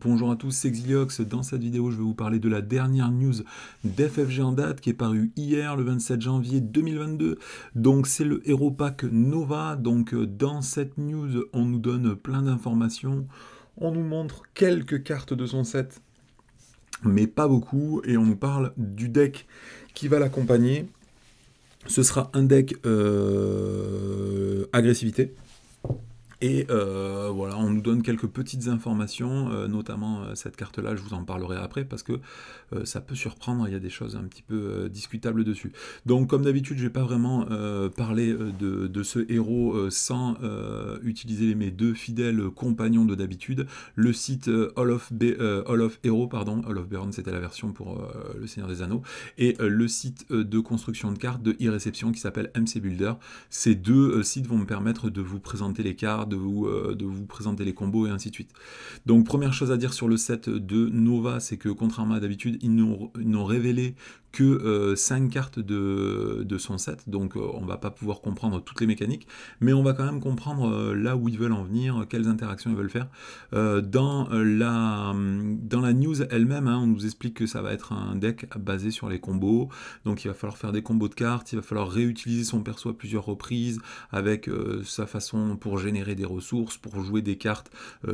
Bonjour à tous, c'est Xiliox. Dans cette vidéo, je vais vous parler de la dernière news d'FFG en date qui est parue hier, le 27 janvier 2022. Donc, c'est le Hero Pack Nova. Donc, dans cette news, on nous donne plein d'informations. On nous montre quelques cartes de son set, mais pas beaucoup. Et on nous parle du deck qui va l'accompagner. Ce sera un deck agressivité. Et voilà, on nous donne quelques petites informations, notamment cette carte-là, je vous en parlerai après, parce que ça peut surprendre, il y a des choses un petit peu discutables dessus. Donc comme d'habitude, je vais pas vraiment parler de ce héros sans utiliser mes deux fidèles compagnons de d'habitude. Le site Hall of Hero, pardon, Hall of Baron, c'était la version pour le Seigneur des Anneaux, et le site de construction de cartes de e-réception qui s'appelle MC Builder. Ces deux sites vont me permettre de vous présenter les cartes, de vous présenter les combos et ainsi de suite. Donc première chose à dire sur le set de Nova, c'est que contrairement à d'habitude, ils n'ont révélé que 5 cartes de son set, donc on va pas pouvoir comprendre toutes les mécaniques, mais on va quand même comprendre là où ils veulent en venir, quelles interactions ils veulent faire. Dans la news elle-même, hein, on nous explique que ça va être un deck basé sur les combos, donc il va falloir faire des combos de cartes, il va falloir réutiliser son perso à plusieurs reprises, avec sa façon pour générer des ressources, pour jouer des cartes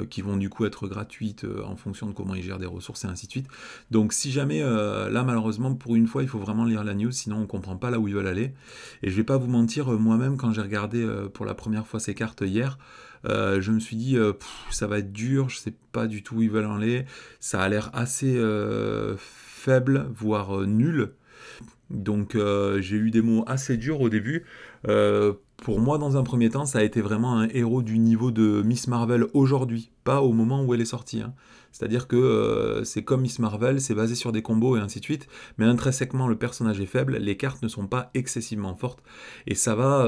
qui vont du coup être gratuites en fonction de comment il gère des ressources et ainsi de suite. Donc si jamais, là malheureusement pour une fois il faut vraiment lire la news, sinon on comprend pas là où ils veulent aller. Et je vais pas vous mentir, moi-même quand j'ai regardé pour la première fois ces cartes hier, je me suis dit ça va être dur, je sais pas du tout où ils veulent en aller, ça a l'air assez faible, voire nul. Donc j'ai eu des mots assez durs au début. Pour moi, dans un premier temps, ça a été vraiment un héros du niveau de Miss Marvel aujourd'hui, pas au moment où elle est sortie, hein. C'est-à-dire que c'est comme Miss Marvel, c'est basé sur des combos et ainsi de suite, mais intrinsèquement le personnage est faible, les cartes ne sont pas excessivement fortes, et ça va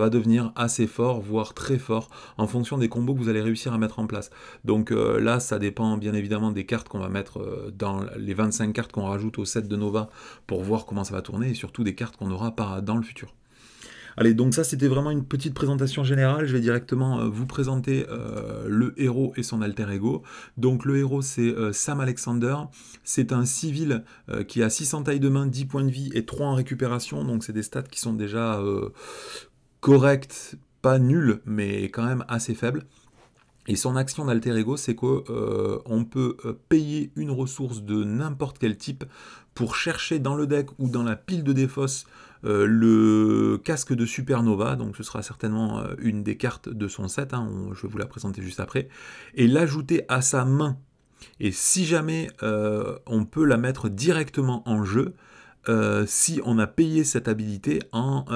devenir assez fort, voire très fort, en fonction des combos que vous allez réussir à mettre en place. Donc là, ça dépend bien évidemment des cartes qu'on va mettre dans les 25 cartes qu'on rajoute au set de Nova pour voir comment ça va tourner, et surtout des cartes qu'on aura dans le futur. Allez, donc ça c'était vraiment une petite présentation générale, je vais directement vous présenter le héros et son alter ego. Donc le héros c'est Sam Alexander, c'est un civil qui a 600 taille de main, 10 points de vie et 3 en récupération, donc c'est des stats qui sont déjà correctes, pas nulles, mais quand même assez faibles. Et son action d'alter ego, c'est qu'on peut payer une ressource de n'importe quel type pour chercher dans le deck ou dans la pile de défausse le casque de Supernova, donc ce sera certainement une des cartes de son set, hein, je vais vous la présenter juste après, et l'ajouter à sa main. Et si jamais on peut la mettre directement en jeu, si on a payé cette habilité en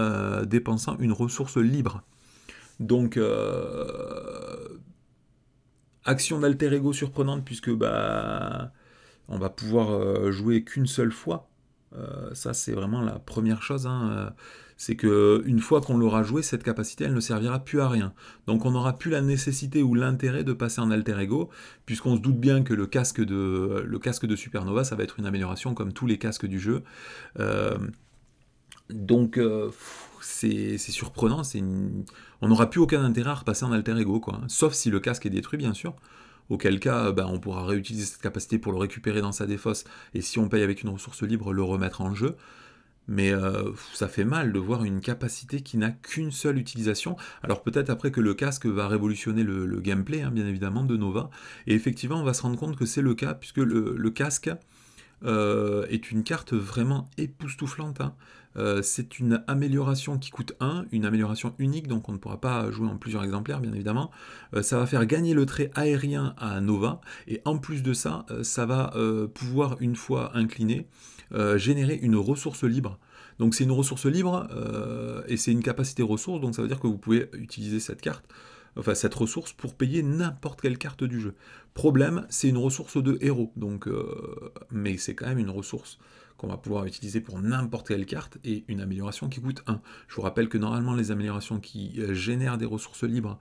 dépensant une ressource libre. Donc action d'alter ego surprenante puisque bah on va pouvoir jouer qu'une seule fois. Ça c'est vraiment la première chose, hein. C'est que une fois qu'on l'aura joué, cette capacité elle ne servira plus à rien. Donc on n'aura plus la nécessité ou l'intérêt de passer en alter ego, puisqu'on se doute bien que le casque de Supernova, ça va être une amélioration comme tous les casques du jeu. Euh, donc c'est surprenant, on n'aura plus aucun intérêt à repasser en alter ego, quoi, hein. Sauf si le casque est détruit, bien sûr. Auquel cas, on pourra réutiliser cette capacité pour le récupérer dans sa défausse, et si on paye avec une ressource libre, le remettre en jeu. Mais ça fait mal de voir une capacité qui n'a qu'une seule utilisation. Alors peut-être après que le casque va révolutionner le gameplay, hein, bien évidemment, de Nova. Et effectivement, on va se rendre compte que c'est le cas, puisque le casque est une carte vraiment époustouflante, hein. C'est une amélioration qui coûte 1, une amélioration unique, donc on ne pourra pas jouer en plusieurs exemplaires, bien évidemment. Ça va faire gagner le trait aérien à Nova, et en plus de ça, ça va pouvoir, une fois incliné, générer une ressource libre. Donc c'est une ressource libre, et c'est une capacité ressource, donc ça veut dire que vous pouvez utiliser cette carte, enfin cette ressource, pour payer n'importe quelle carte du jeu. Problème, c'est une ressource de héros, donc, mais c'est quand même une ressource qu'on va pouvoir utiliser pour n'importe quelle carte, et une amélioration qui coûte 1. Je vous rappelle que normalement les améliorations qui génèrent des ressources libres,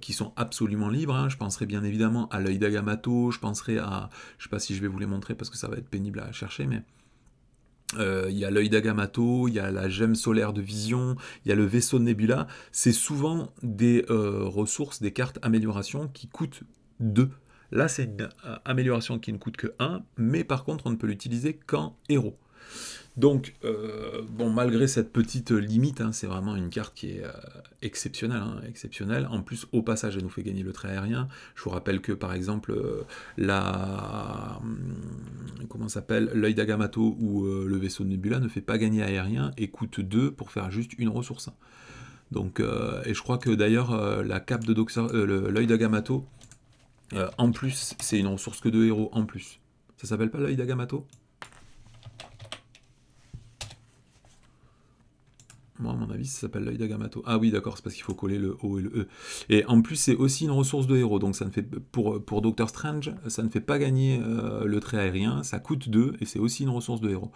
qui sont absolument libres, hein, je penserai bien évidemment à l'œil d'Agamotto, je penserai à, je sais pas si je vais vous les montrer parce que ça va être pénible à chercher, mais il y a l'œil d'Agamotto, il y a la gemme solaire de vision, il y a le vaisseau de Nebula. C'est souvent des ressources, des cartes amélioration qui coûtent 2. Là, c'est une amélioration qui ne coûte que 1, mais par contre, on ne peut l'utiliser qu'en héros. Donc, bon, malgré cette petite limite, hein, c'est vraiment une carte qui est exceptionnelle, hein, exceptionnelle. En plus, au passage, elle nous fait gagner le trait aérien. Je vous rappelle que, par exemple, comment s'appelle, l'œil d'Agamotto ou le vaisseau de Nebula ne fait pas gagner aérien et coûte 2 pour faire juste une ressource. Donc, et je crois que d'ailleurs, la cape de l'œil d'Agamotto, en plus, c'est une ressource que de héros en plus. Ça s'appelle pas l'œil d'Agamotto ? Moi, à mon avis, ça s'appelle l'œil d'Agamotto. Ah oui, d'accord, c'est parce qu'il faut coller le O et le E. Et en plus, c'est aussi une ressource de héros. Donc, ça ne fait, pour Doctor Strange, ça ne fait pas gagner le trait aérien. Ça coûte 2 et c'est aussi une ressource de héros.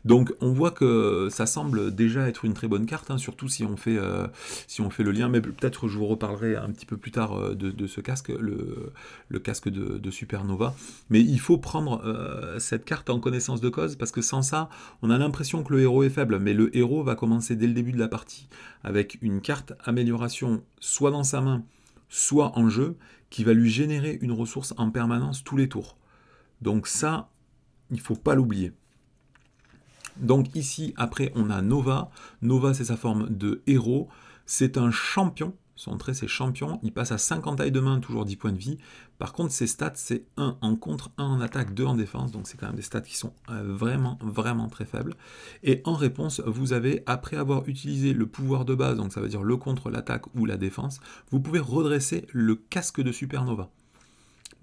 Donc, on voit que ça semble déjà être une très bonne carte, hein, surtout si on fait le lien. Mais peut-être je vous reparlerai un petit peu plus tard de ce casque, le casque de Supernova. Mais il faut prendre cette carte en connaissance de cause parce que sans ça, on a l'impression que le héros est faible. Mais le héros va commencer dès le début de la partie avec une carte amélioration soit dans sa main, soit en jeu, qui va lui générer une ressource en permanence tous les tours. Donc ça, il ne faut pas l'oublier. Donc ici, après, on a Nova. Nova, c'est sa forme de héros. C'est un champion. Son trait, c'est champion. Il passe à 50 tailles de main, toujours 10 points de vie. Par contre, ses stats, c'est 1 en contre, 1 en attaque, 2 en défense. Donc, c'est quand même des stats qui sont vraiment, vraiment très faibles. Et en réponse, vous avez, après avoir utilisé le pouvoir de base, donc ça veut dire le contre, l'attaque ou la défense, vous pouvez redresser le casque de Supernova.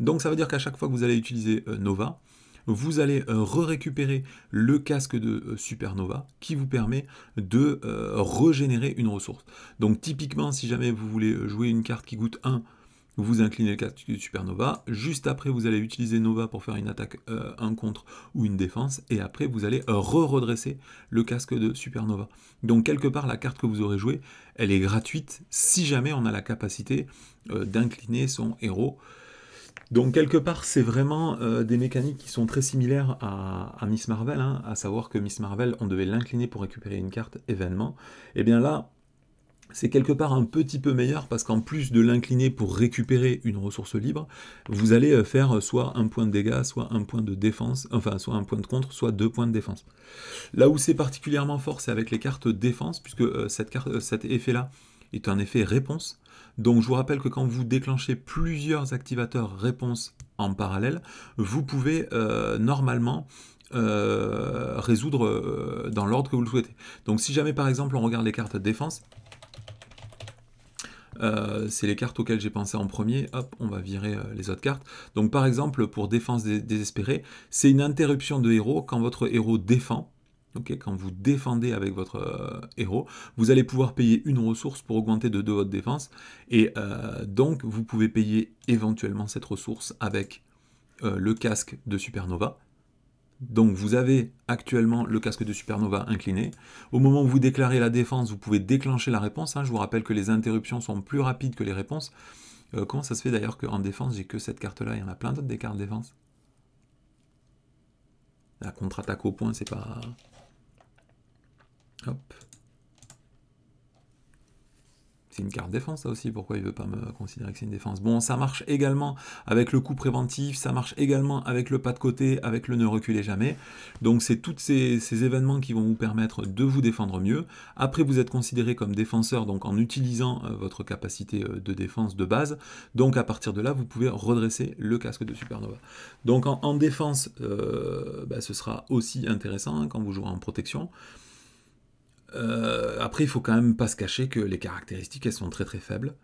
Donc, ça veut dire qu'à chaque fois que vous allez utiliser Nova, vous allez récupérer le casque de Supernova qui vous permet de régénérer une ressource. Donc typiquement, si jamais vous voulez jouer une carte qui coûte 1, vous inclinez le casque de Supernova, juste après vous allez utiliser Nova pour faire une attaque, un contre ou une défense, et après vous allez redresser le casque de Supernova. Donc quelque part la carte que vous aurez jouée, elle est gratuite si jamais on a la capacité d'incliner son héros. Donc quelque part, c'est vraiment des mécaniques qui sont très similaires à Miss Marvel, hein, à savoir que Miss Marvel, on devait l'incliner pour récupérer une carte événement. Et bien là, c'est quelque part un petit peu meilleur parce qu'en plus de l'incliner pour récupérer une ressource libre, vous allez faire soit un point de dégâts, soit un point de défense, enfin soit un point de contre, soit 2 points de défense. Là où c'est particulièrement fort, c'est avec les cartes défense, puisque cet effet-là est un effet réponse. Donc je vous rappelle que quand vous déclenchez plusieurs activateurs réponse en parallèle, vous pouvez normalement résoudre dans l'ordre que vous le souhaitez. Donc si jamais par exemple on regarde les cartes défense, c'est les cartes auxquelles j'ai pensé en premier, hop, on va virer les autres cartes. Donc par exemple pour défense désespérée, c'est une interruption de héros quand votre héros défend. Okay, quand vous défendez avec votre héros, vous allez pouvoir payer une ressource pour augmenter de 2 votre défense, et donc vous pouvez payer éventuellement cette ressource avec le casque de Supernova. Donc vous avez actuellement le casque de Supernova incliné. Au moment où vous déclarez la défense, vous pouvez déclencher la réponse, hein. Je vous rappelle que les interruptions sont plus rapides que les réponses. Comment ça se fait d'ailleurs qu'en défense, j'ai que cette carte-là? Il y en a plein d'autres des cartes défense. La contre-attaque au point, c'est pas... Hop. C'est une carte défense, ça aussi, pourquoi il ne veut pas me considérer que c'est une défense? Bon, ça marche également avec le coup préventif, ça marche également avec le pas de côté, avec le ne reculez jamais. Donc c'est tous ces événements qui vont vous permettre de vous défendre mieux. Après, vous êtes considéré comme défenseur, donc en utilisant votre capacité de défense de base. Donc à partir de là, vous pouvez redresser le casque de Supernova. Donc en défense, ce sera aussi intéressant hein, quand vous jouerez en protection. Après, il faut quand même pas se cacher que les caractéristiques, elles sont très très faibles.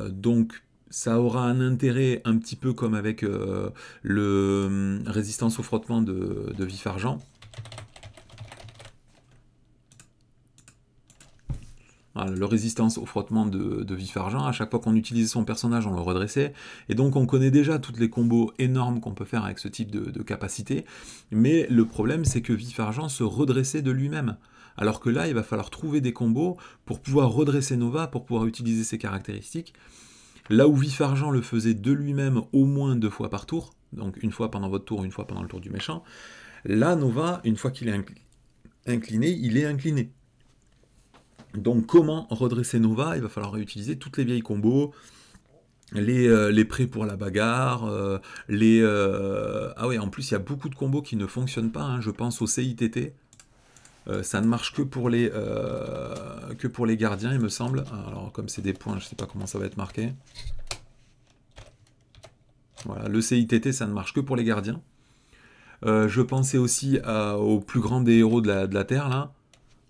Donc, ça aura un intérêt un petit peu comme avec le résistance au frottement de vif argent. Voilà, le résistance au frottement de vif argent, à chaque fois qu'on utilisait son personnage, on le redressait, et donc on connaît déjà toutes les combos énormes qu'on peut faire avec ce type de capacité, mais le problème c'est que vif argent se redressait de lui-même, alors que là il va falloir trouver des combos pour pouvoir redresser Nova, pour pouvoir utiliser ses caractéristiques, là où vif argent le faisait de lui-même au moins 2 fois par tour, donc une fois pendant votre tour, une fois pendant le tour du méchant, là Nova, une fois qu'il est incliné, il est incliné. Donc comment redresser Nova? Il va falloir réutiliser toutes les vieilles combos, les prêts pour la bagarre, ah ouais, en plus, il y a beaucoup de combos qui ne fonctionnent pas, hein. Je pense au CITT. Ça ne marche que pour les gardiens, il me semble. Alors, comme c'est des points, je ne sais pas comment ça va être marqué. Voilà, le CITT, ça ne marche que pour les gardiens. Je pensais aussi au plus grand des héros de la Terre, là.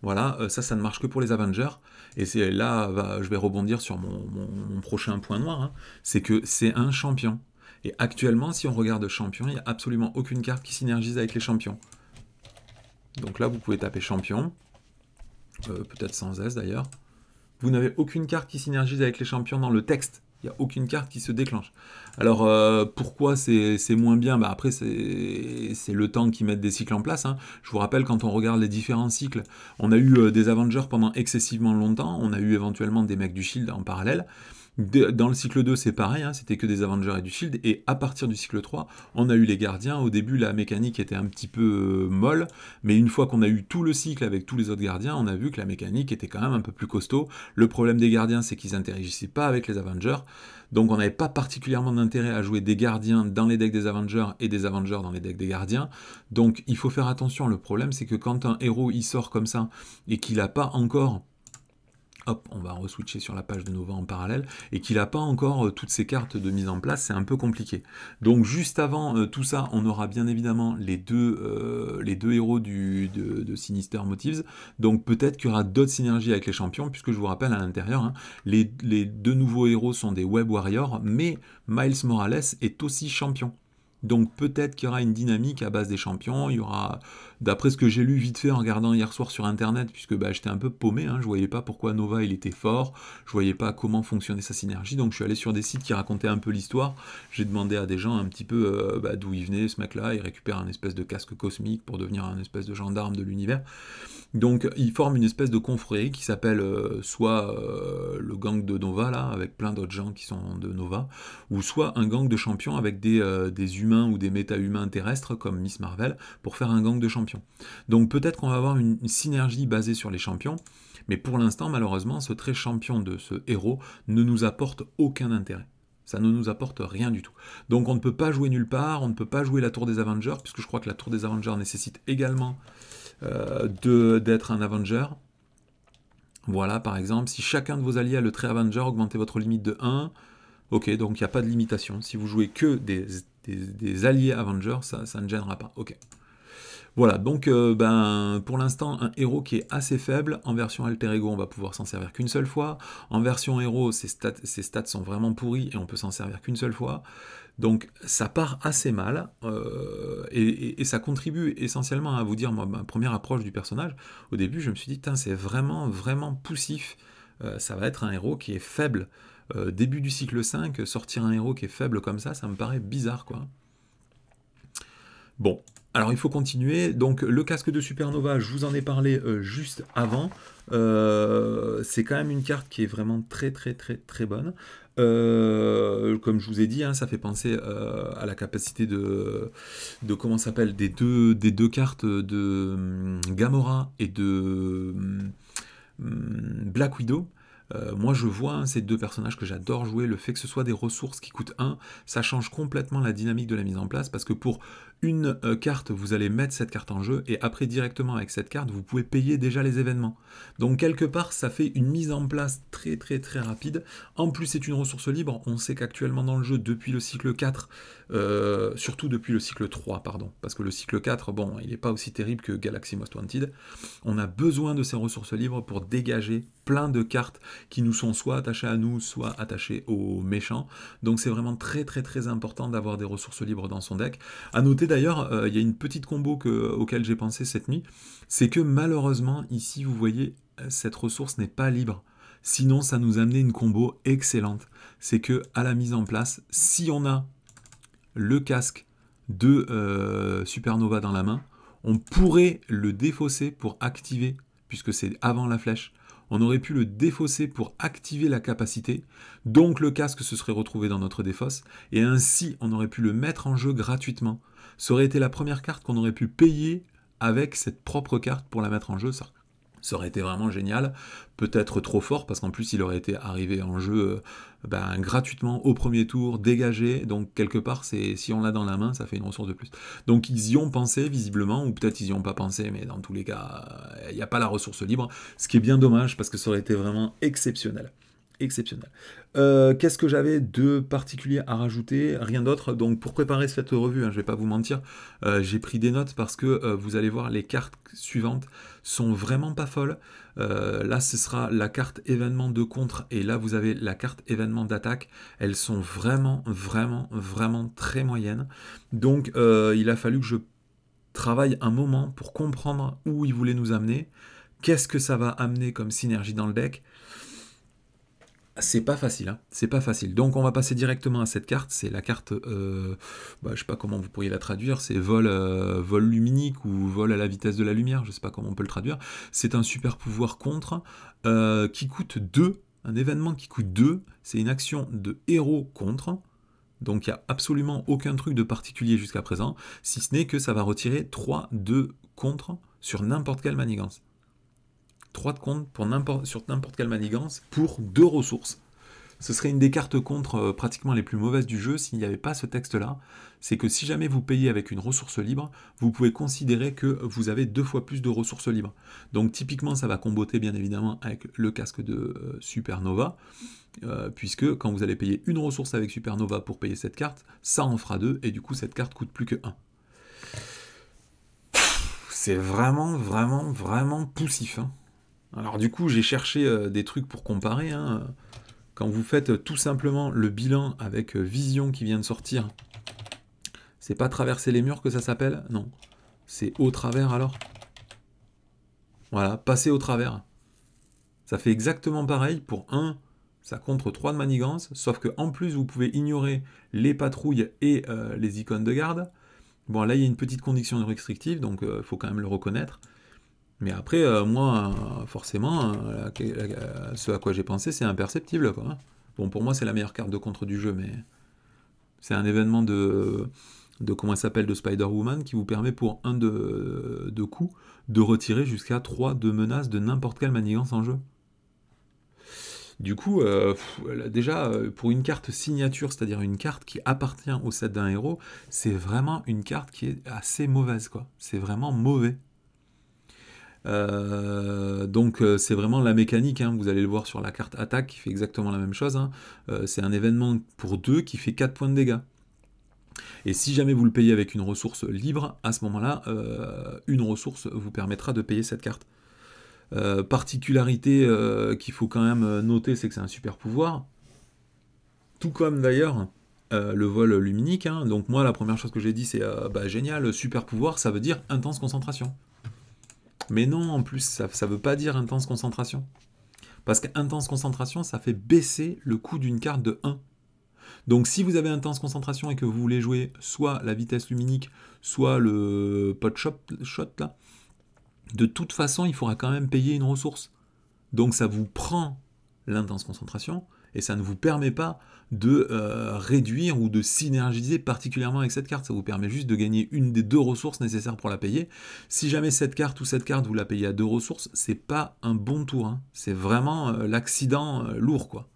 Voilà, ça ne marche que pour les Avengers. Et c'est là, je vais rebondir sur mon prochain point noir. Hein. C'est que c'est un champion. Et actuellement, si on regarde champion, il n'y a absolument aucune carte qui synergise avec les champions. Donc là, vous pouvez taper champion. Peut-être sans S d'ailleurs. Vous n'avez aucune carte qui synergise avec les champions dans le texte. Il n'y a aucune carte qui se déclenche. Alors, pourquoi c'est moins bien? Bah, après, c'est le temps qu'ils mettent des cycles en place. Hein. Je vous rappelle, quand on regarde les différents cycles, on a eu des Avengers pendant excessivement longtemps. On a eu éventuellement des mecs du Shield en parallèle. Dans le cycle 2, c'est pareil, hein, c'était que des Avengers et du Shield, et à partir du cycle 3, on a eu les gardiens. Au début, la mécanique était un petit peu molle, mais une fois qu'on a eu tout le cycle avec tous les autres gardiens, on a vu que la mécanique était quand même un peu plus costaud. Le problème des gardiens, c'est qu'ils n'interagissaient pas avec les Avengers, donc on n'avait pas particulièrement d'intérêt à jouer des gardiens dans les decks des Avengers et des Avengers dans les decks des gardiens, donc il faut faire attention. Le problème, c'est que quand un héros il sort comme ça, et qu'il n'a pas encore... Hop, on va re-switcher sur la page de Nova en parallèle, et qu'il n'a pas encore toutes ces cartes de mise en place, c'est un peu compliqué. Donc juste avant tout ça, on aura bien évidemment les deux héros de Sinister Motives, donc peut-être qu'il y aura d'autres synergies avec les champions, puisque je vous rappelle à l'intérieur, hein, les deux nouveaux héros sont des Web Warriors, mais Miles Morales est aussi champion. Donc peut-être qu'il y aura une dynamique à base des champions, il y aura, d'après ce que j'ai lu vite fait en regardant hier soir sur internet, puisque j'étais un peu paumé, hein, je voyais pas pourquoi Nova il était fort, je voyais pas comment fonctionnait sa synergie, donc je suis allé sur des sites qui racontaient un peu l'histoire, j'ai demandé à des gens un petit peu d'où il venait ce mec là, il récupère un espèce de casque cosmique pour devenir un espèce de gendarme de l'univers. Donc il forme une espèce de confrérie qui s'appelle soit le gang de Nova, là, avec plein d'autres gens qui sont de Nova, ou soit un gang de champions avec des humains ou des méta-humains terrestres comme Miss Marvel, pour faire un gang de champions. Donc peut-être qu'on va avoir une synergie basée sur les champions, mais pour l'instant, malheureusement, ce trait champion de ce héros ne nous apporte aucun intérêt. Ça ne nous apporte rien du tout. Donc on ne peut pas jouer nulle part, on ne peut pas jouer la tour des Avengers, puisque je crois que la tour des Avengers nécessite également d'être un Avenger. Voilà, par exemple, si chacun de vos alliés a le trait Avenger, augmentez votre limite de 1. Ok, donc il n'y a pas de limitation. Si vous jouez que des alliés Avengers, ça ne gênera pas. Ok. Voilà, donc pour l'instant, un héros qui est assez faible. En version Alter Ego, on va pouvoir s'en servir qu'une seule fois. En version héros, ses stats sont vraiment pourris et on peut s'en servir qu'une seule fois. Donc ça part assez mal, et ça contribue essentiellement à vous dire, moi, ma première approche du personnage, au début je me suis dit, c'est vraiment, vraiment poussif, ça va être un héros qui est faible. Début du cycle 5, sortir un héros qui est faible comme ça me paraît bizarre, quoi. Bon, alors il faut continuer. Donc le casque de Supernova, je vous en ai parlé juste avant. C'est quand même une carte qui est vraiment très très très très bonne. Comme je vous ai dit, hein, ça fait penser à la capacité de comment ça s'appelle, des deux cartes de Gamora et de Black Widow. Moi je vois, hein, ces deux personnages que j'adore jouer, le fait que ce soit des ressources qui coûtent 1, ça change complètement la dynamique de la mise en place, parce que pour une carte, vous allez mettre cette carte en jeu, et après directement avec cette carte, vous pouvez payer déjà les événements. Donc quelque part, ça fait une mise en place très très très rapide. En plus, c'est une ressource libre. On sait qu'actuellement dans le jeu, depuis le cycle 4, surtout depuis le cycle 3, pardon, parce que le cycle 4, bon, il n'est pas aussi terrible que Galaxy Most Wanted, on a besoin de ces ressources libres pour dégager plein de cartes qui nous sont soit attachées à nous, soit attachées aux méchants. Donc c'est vraiment très très très important d'avoir des ressources libres dans son deck. A noter d'ailleurs, il y a une petite combo auquel j'ai pensé cette nuit, c'est que malheureusement, ici, vous voyez, cette ressource n'est pas libre. Sinon, ça nous amenait une combo excellente. C'est que à la mise en place, si on a le casque de Supernova dans la main, on pourrait le défausser pour activer, puisque c'est avant la flèche, on aurait pu le défausser pour activer la capacité, donc le casque se serait retrouvé dans notre défausse, et ainsi on aurait pu le mettre en jeu gratuitement. Ça aurait été la première carte qu'on aurait pu payer avec cette propre carte pour la mettre en jeu, ça Ça aurait été vraiment génial, peut-être trop fort, parce qu'en plus il aurait été arrivé en jeu gratuitement au premier tour, dégagé, donc quelque part, si on l'a dans la main, ça fait une ressource de plus. Donc ils y ont pensé visiblement, ou peut-être ils y ont pas pensé, mais dans tous les cas, il n'y a pas la ressource libre, ce qui est bien dommage, parce que ça aurait été vraiment exceptionnel. Exceptionnel. Qu'est-ce que j'avais de particulier à rajouter? Rien d'autre. Donc pour préparer cette revue, je ne vais pas vous mentir, j'ai pris des notes parce que vous allez voir, les cartes suivantes sont vraiment pas folles. Là, ce sera la carte événement de contre, et là, vous avez la carte événement d'attaque. Elles sont vraiment, vraiment, vraiment très moyennes. Donc il a fallu que je travaille un moment pour comprendre où il voulait nous amener, qu'est-ce que ça va amener comme synergie dans le deck. C'est pas facile, hein. C'est pas facile. Donc on va passer directement à cette carte. C'est la carte, je sais pas comment vous pourriez la traduire. C'est vol luminique ou vol à la vitesse de la lumière. Je sais pas comment on peut le traduire. C'est un super pouvoir contre qui coûte 2. Un événement qui coûte 2. C'est une action de héros contre. Donc il n'y a absolument aucun truc de particulier jusqu'à présent, si ce n'est que ça va retirer 3 de contre sur n'importe quelle manigance. 3 de contre sur n'importe quelle manigance pour 2 ressources. Ce serait une des cartes contre pratiquement les plus mauvaises du jeu s'il n'y avait pas ce texte-là. C'est que si jamais vous payez avec une ressource libre, vous pouvez considérer que vous avez 2 fois plus de ressources libres. Donc typiquement, ça va comboter bien évidemment avec le casque de Supernova, puisque quand vous allez payer une ressource avec Supernova pour payer cette carte, ça en fera 2, et du coup cette carte coûte plus que 1. C'est vraiment, vraiment, vraiment poussif, hein. Alors du coup, j'ai cherché des trucs pour comparer, hein. Quand vous faites tout simplement le bilan avec Vision qui vient de sortir, c'est pas traverser les murs que ça s'appelle? Non. C'est au travers alors? Voilà, passer au travers. Ça fait exactement pareil. Pour 1, ça contre 3 de manigance, sauf que en plus, vous pouvez ignorer les patrouilles et les icônes de garde. Bon, là, il y a une petite condition restrictive, donc il faut quand même le reconnaître. Mais après, moi, forcément, ce à quoi j'ai pensé, c'est imperceptible, quoi. Bon, pour moi, c'est la meilleure carte de contre du jeu, mais c'est un événement de comment elle s'appelle, de Spider-Woman, qui vous permet pour 1 de coup de retirer jusqu'à 3 de menaces de n'importe quelle manigance en jeu. Du coup, déjà, pour une carte signature, c'est-à-dire une carte qui appartient au set d'un héros, c'est vraiment une carte qui est assez mauvaise, quoi. C'est vraiment mauvais. Donc c'est vraiment la mécanique, hein. Vous allez le voir sur la carte attaque qui fait exactement la même chose, hein. C'est un événement pour 2 qui fait 4 points de dégâts. Et si jamais vous le payez avec une ressource libre, à ce moment-là, une ressource vous permettra de payer cette carte. Particularité qu'il faut quand même noter, c'est que c'est un super pouvoir. Tout comme d'ailleurs le vol luminique, hein. Donc moi, la première chose que j'ai dit, c'est génial, super pouvoir, ça veut dire intense concentration. Mais non, en plus, ça ne veut pas dire intense concentration. Parce qu'intense concentration, ça fait baisser le coût d'une carte de 1. Donc si vous avez intense concentration et que vous voulez jouer soit la vitesse luminique, soit le pot shot là, de toute façon, il faudra quand même payer une ressource. Donc ça vous prend l'intense concentration, et ça ne vous permet pas de réduire ou de synergiser particulièrement avec cette carte. Ça vous permet juste de gagner une des 2 ressources nécessaires pour la payer. Si jamais cette carte ou cette carte, vous la payez à 2 ressources, c'est pas un bon tour, hein. C'est vraiment l'accident lourd, quoi.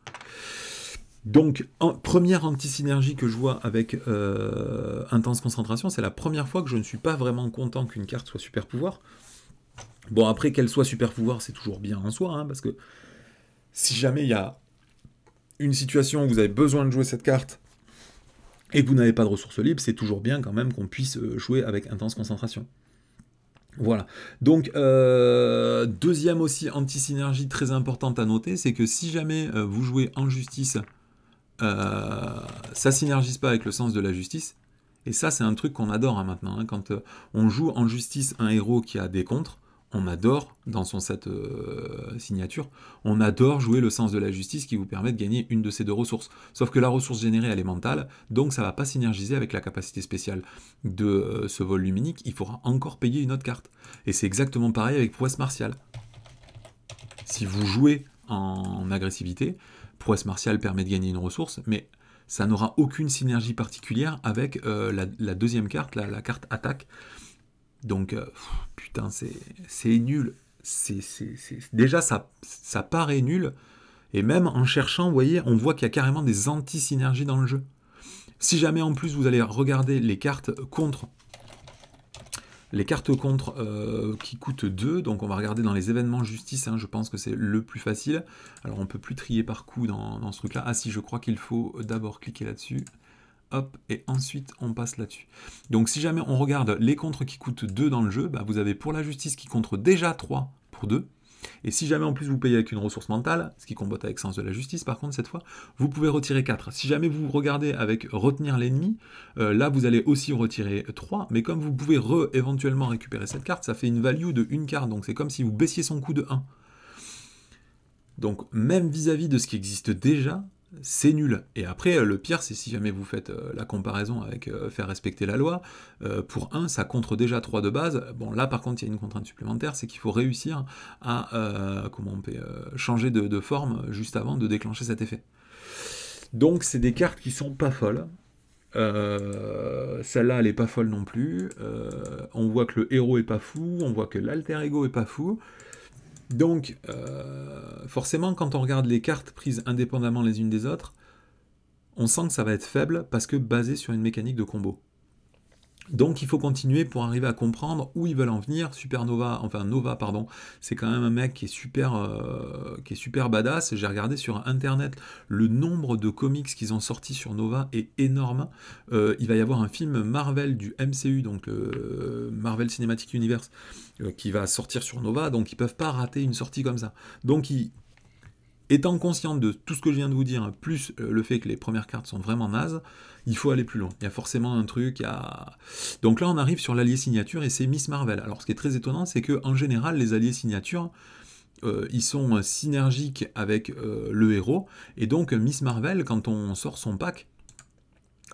Donc, première anti-synergie que je vois avec intense concentration, c'est la première fois que je ne suis pas vraiment content qu'une carte soit super pouvoir. Bon, après, qu'elle soit super pouvoir, c'est toujours bien en soi, hein, parce que si jamais il y a une situation où vous avez besoin de jouer cette carte et que vous n'avez pas de ressources libres, c'est toujours bien quand même qu'on puisse jouer avec intense concentration. Voilà. Donc, deuxième aussi anti-synergie très importante à noter, c'est que si jamais vous jouez en justice, ça synergise pas avec le sens de la justice. Et ça, c'est un truc qu'on adore, hein, maintenant, hein. Quand on joue en justice un héros qui a des contres, on adore, dans son set signature, on adore jouer le sens de la justice qui vous permet de gagner une de ces 2 ressources. Sauf que la ressource générée, elle est mentale, donc ça va pas synergiser avec la capacité spéciale de ce vol luminique, il faudra encore payer une autre carte. Et c'est exactement pareil avec prouesse martiale. Si vous jouez en agressivité, prouesse martiale permet de gagner une ressource, mais ça n'aura aucune synergie particulière avec la deuxième carte, la carte attaque. Donc, putain, c'est nul. déjà, ça paraît nul. Et même en cherchant, vous voyez, on voit qu'il y a carrément des anti-synergies dans le jeu. Si jamais en plus vous allez regarder les cartes contre qui coûtent 2, donc on va regarder dans les événements justice, hein, je pense que c'est le plus facile. Alors on peut plus trier par coup dans ce truc-là. Ah si, je crois qu'il faut d'abord cliquer là-dessus. Hop, et ensuite on passe là-dessus. Donc si jamais on regarde les contres qui coûtent 2 dans le jeu, bah, vous avez pour la justice qui contre déjà 3 pour 2. Et si jamais en plus vous payez avec une ressource mentale, ce qui combote avec Sens de la Justice par contre cette fois, vous pouvez retirer 4. Si jamais vous regardez avec retenir l'ennemi, là vous allez aussi retirer 3, mais comme vous pouvez éventuellement récupérer cette carte, ça fait une value de 1 carte, donc c'est comme si vous baissiez son coût de 1. Donc même vis-à-vis de ce qui existe déjà, c'est nul. Et après, le pire, c'est si jamais vous faites la comparaison avec faire respecter la loi, pour 1, ça contre déjà 3 de base. Bon, là, par contre, il y a une contrainte supplémentaire, c'est qu'il faut réussir à changer de forme juste avant de déclencher cet effet. Donc, c'est des cartes qui sont pas folles. Celle-là, elle est pas folle non plus. On voit que le héros est pas fou, on voit que l'alter ego est pas fou. Donc, forcément, quand on regarde les cartes prises indépendamment les unes des autres, on sent que ça va être faible parce que basé sur une mécanique de combo. Donc il faut continuer pour arriver à comprendre où ils veulent en venir. Nova, pardon, c'est quand même un mec qui est super badass. J'ai regardé sur internet le nombre de comics qu'ils ont sortis sur Nova est énorme. Il va y avoir un film Marvel du MCU, donc Marvel Cinematic Universe, qui va sortir sur Nova, donc ils peuvent pas rater une sortie comme ça. Donc étant conscient de tout ce que je viens de vous dire, plus le fait que les premières cartes sont vraiment nazes, il faut aller plus loin. Il y a forcément un truc Donc là, on arrive sur l'allié signature et c'est Miss Marvel. Alors, ce qui est très étonnant, c'est qu'en général, les alliés signature, ils sont synergiques avec le héros. Et donc, Miss Marvel, quand on sort son pack,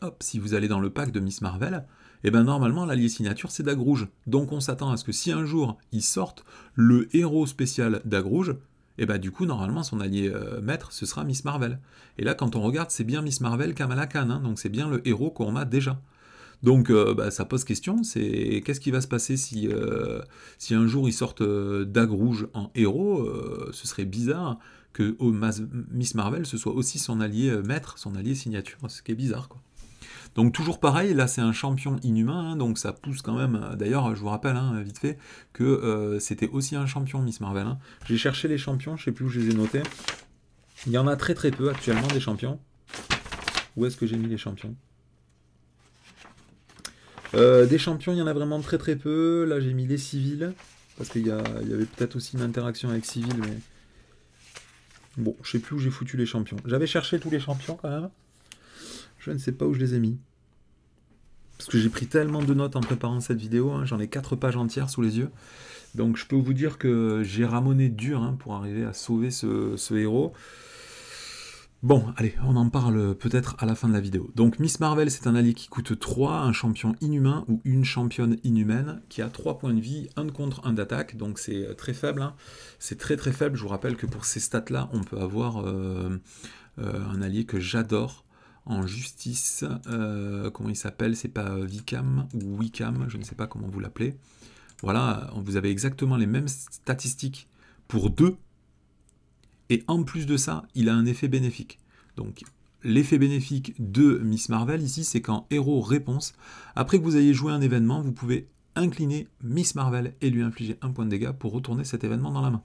hop, si vous allez dans le pack de Miss Marvel, et ben normalement, l'allié signature, c'est Dag Rouge. Donc, on s'attend à ce que si un jour, ils sortent le héros spécial Dag Rouge, et bah du coup, normalement, son allié maître, ce sera Miss Marvel. Et là, quand on regarde, c'est bien Miss Marvel Kamala Khan, hein, donc c'est bien le héros qu'on a déjà. Donc ça pose question, c'est qu'est-ce qui va se passer si un jour ils sortent Dag Rouge en héros, ce serait bizarre que Miss Marvel, ce soit aussi son allié maître, son allié signature, ce qui est bizarre, quoi. Donc toujours pareil, là c'est un champion inhumain, hein, donc ça pousse quand même, d'ailleurs je vous rappelle, hein, vite fait, que c'était aussi un champion Miss Marvel. Hein. J'ai cherché les champions, je sais plus où je les ai notés. Il y en a très peu actuellement des champions. Où est-ce que j'ai mis les champions? Des champions, il y en a vraiment très peu. Là j'ai mis les civils, parce qu'il y avait peut-être aussi une interaction avec civils, mais... Bon, je sais plus où j'ai foutu les champions. J'avais cherché tous les champions quand même. Je ne sais pas où je les ai mis. Parce que j'ai pris tellement de notes en préparant cette vidéo, hein, j'en ai 4 pages entières sous les yeux. Donc je peux vous dire que j'ai ramoné dur hein, pour arriver à sauver ce héros. Bon, allez, on en parle peut-être à la fin de la vidéo. Donc Miss Marvel, c'est un allié qui coûte 3, un champion inhumain ou une championne inhumaine, qui a 3 points de vie, 1 de contre, 1 d'attaque, donc c'est très faible. Hein. C'est très faible, je vous rappelle que pour ces stats-là, on peut avoir un allié que j'adore, en justice, comment il s'appelle, c'est pas Vicam ou Wicam, je ne sais pas comment vous l'appelez. Voilà, vous avez exactement les mêmes statistiques pour 2, et en plus de ça, il a un effet bénéfique. Donc, l'effet bénéfique de Miss Marvel, ici, c'est qu'en héros réponse, après que vous ayez joué un événement, vous pouvez incliner Miss Marvel et lui infliger 1 point de dégâts pour retourner cet événement dans la main.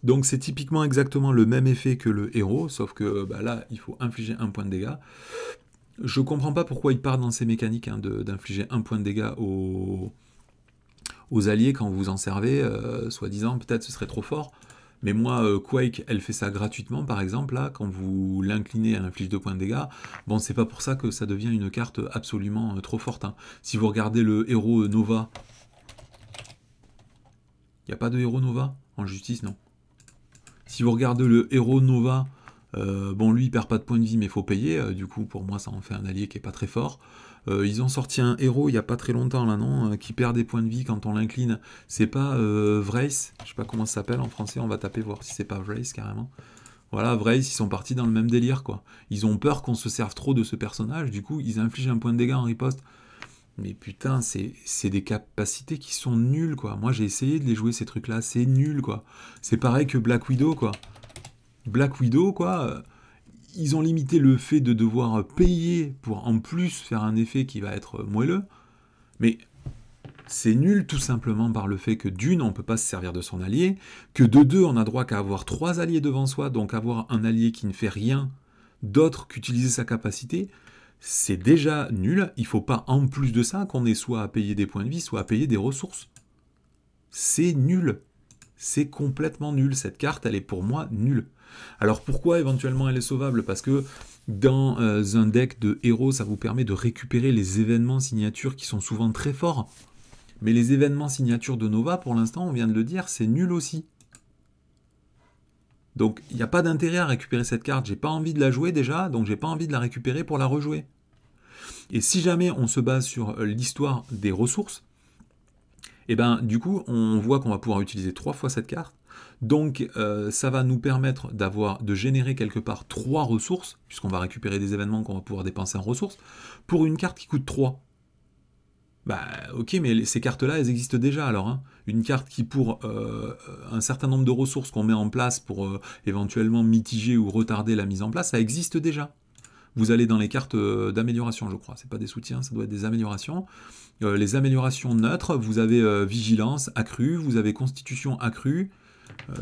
Donc c'est typiquement exactement le même effet que le héros, sauf que bah là, il faut infliger 1 point de dégâts. Je comprends pas pourquoi il part dans ces mécaniques hein, d'infliger 1 point de dégâts aux alliés quand vous en servez, soi-disant, peut-être ce serait trop fort. Mais moi, Quake, elle fait ça gratuitement, par exemple, là, quand vous l'inclinez, elle inflige 2 points de dégâts. Bon, c'est pas pour ça que ça devient une carte absolument trop forte. Hein. Si vous regardez le héros Nova, il n'y a pas de héros Nova en justice, non. Si vous regardez le héros Nova, bon lui il perd pas de points de vie mais il faut payer, du coup pour moi ça en fait un allié qui est pas très fort. Ils ont sorti un héros il y a pas très longtemps là non, qui perd des points de vie quand on l'incline, c'est pas Vrace, je sais pas comment ça s'appelle en français, on va taper voir si c'est pas Vrace carrément. Voilà, Vrace, ils sont partis dans le même délire quoi. Ils ont peur qu'on se serve trop de ce personnage, du coup ils infligent un point de dégâts en riposte. Mais putain, c'est des capacités qui sont nulles, quoi. Moi, j'ai essayé de les jouer, ces trucs-là, c'est nul, quoi. C'est pareil que Black Widow, quoi. Black Widow, quoi, ils ont limité le fait de devoir payer pour en plus faire un effet qui va être moelleux, mais c'est nul tout simplement par le fait que d'une, on ne peut pas se servir de son allié, que de deux, on a droit qu'à avoir 3 alliés devant soi, donc avoir un allié qui ne fait rien d'autre qu'utiliser sa capacité, c'est déjà nul. Il ne faut pas en plus de ça qu'on ait soit à payer des points de vie, soit à payer des ressources. C'est nul. C'est complètement nul. Cette carte, elle est pour moi nulle. Alors pourquoi éventuellement elle est sauvable? Parce que dans un deck de héros, ça vous permet de récupérer les événements signatures qui sont souvent très forts. Mais les événements signatures de Nova, pour l'instant, on vient de le dire, c'est nul aussi. Donc il n'y a pas d'intérêt à récupérer cette carte. J'ai pas envie de la jouer déjà, donc j'ai pas envie de la récupérer pour la rejouer. Et si jamais on se base sur l'histoire des ressources, et ben du coup on voit qu'on va pouvoir utiliser 3 fois cette carte. Donc ça va nous permettre de générer quelque part 3 ressources, puisqu'on va récupérer des événements qu'on va pouvoir dépenser en ressources, pour une carte qui coûte 3. Bah ok, mais ces cartes-là, elles existent déjà alors. Hein. Une carte qui, pour un certain nombre de ressources qu'on met en place pour éventuellement mitiger ou retarder la mise en place, ça existe déjà. Vous allez dans les cartes d'amélioration, je crois. C'est pas des soutiens, ça doit être des améliorations. Les améliorations neutres, vous avez vigilance accrue, vous avez constitution accrue.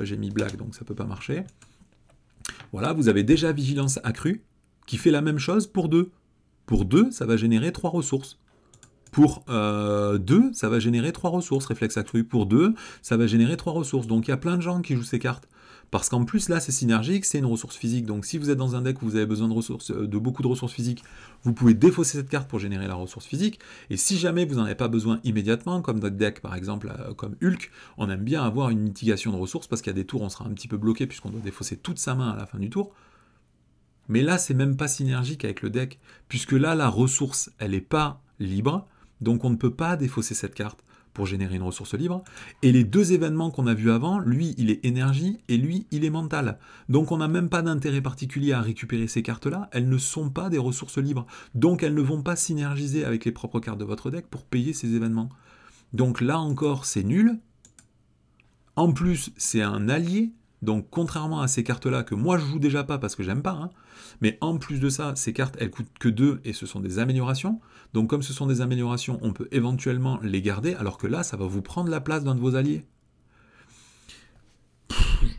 J'ai mis black, donc ça peut pas marcher. Voilà, vous avez déjà vigilance accrue, qui fait la même chose pour 2. Pour 2, ça va générer 3 ressources. Pour 2, ça va générer 3 ressources. Réflexe accru pour 2, ça va générer 3 ressources. Donc il y a plein de gens qui jouent ces cartes. Parce qu'en plus, là, c'est synergique, c'est une ressource physique. Donc si vous êtes dans un deck où vous avez besoin de beaucoup de ressources physiques, vous pouvez défausser cette carte pour générer la ressource physique. Et si jamais vous n'en avez pas besoin immédiatement, comme notre deck par exemple, comme Hulk, on aime bien avoir une mitigation de ressources parce qu'il y a des tours où on sera un petit peu bloqué puisqu'on doit défausser toute sa main à la fin du tour. Mais là, c'est même pas synergique avec le deck, puisque là, la ressource, elle n'est pas libre, donc on ne peut pas défausser cette carte pour générer une ressource libre. Et les 2 événements qu'on a vus avant, lui, il est énergie, et lui, il est mental. Donc on n'a même pas d'intérêt particulier à récupérer ces cartes-là, elles ne sont pas des ressources libres. Donc elles ne vont pas synergiser avec les propres cartes de votre deck pour payer ces événements. Donc là encore, c'est nul. En plus, c'est un allié. Donc contrairement à ces cartes-là, que moi je joue déjà pas parce que j'aime pas, hein, mais en plus de ça, ces cartes, elles coûtent que 2 et ce sont des améliorations. Donc comme ce sont des améliorations, on peut éventuellement les garder, alors que là, ça va vous prendre la place d'un de vos alliés.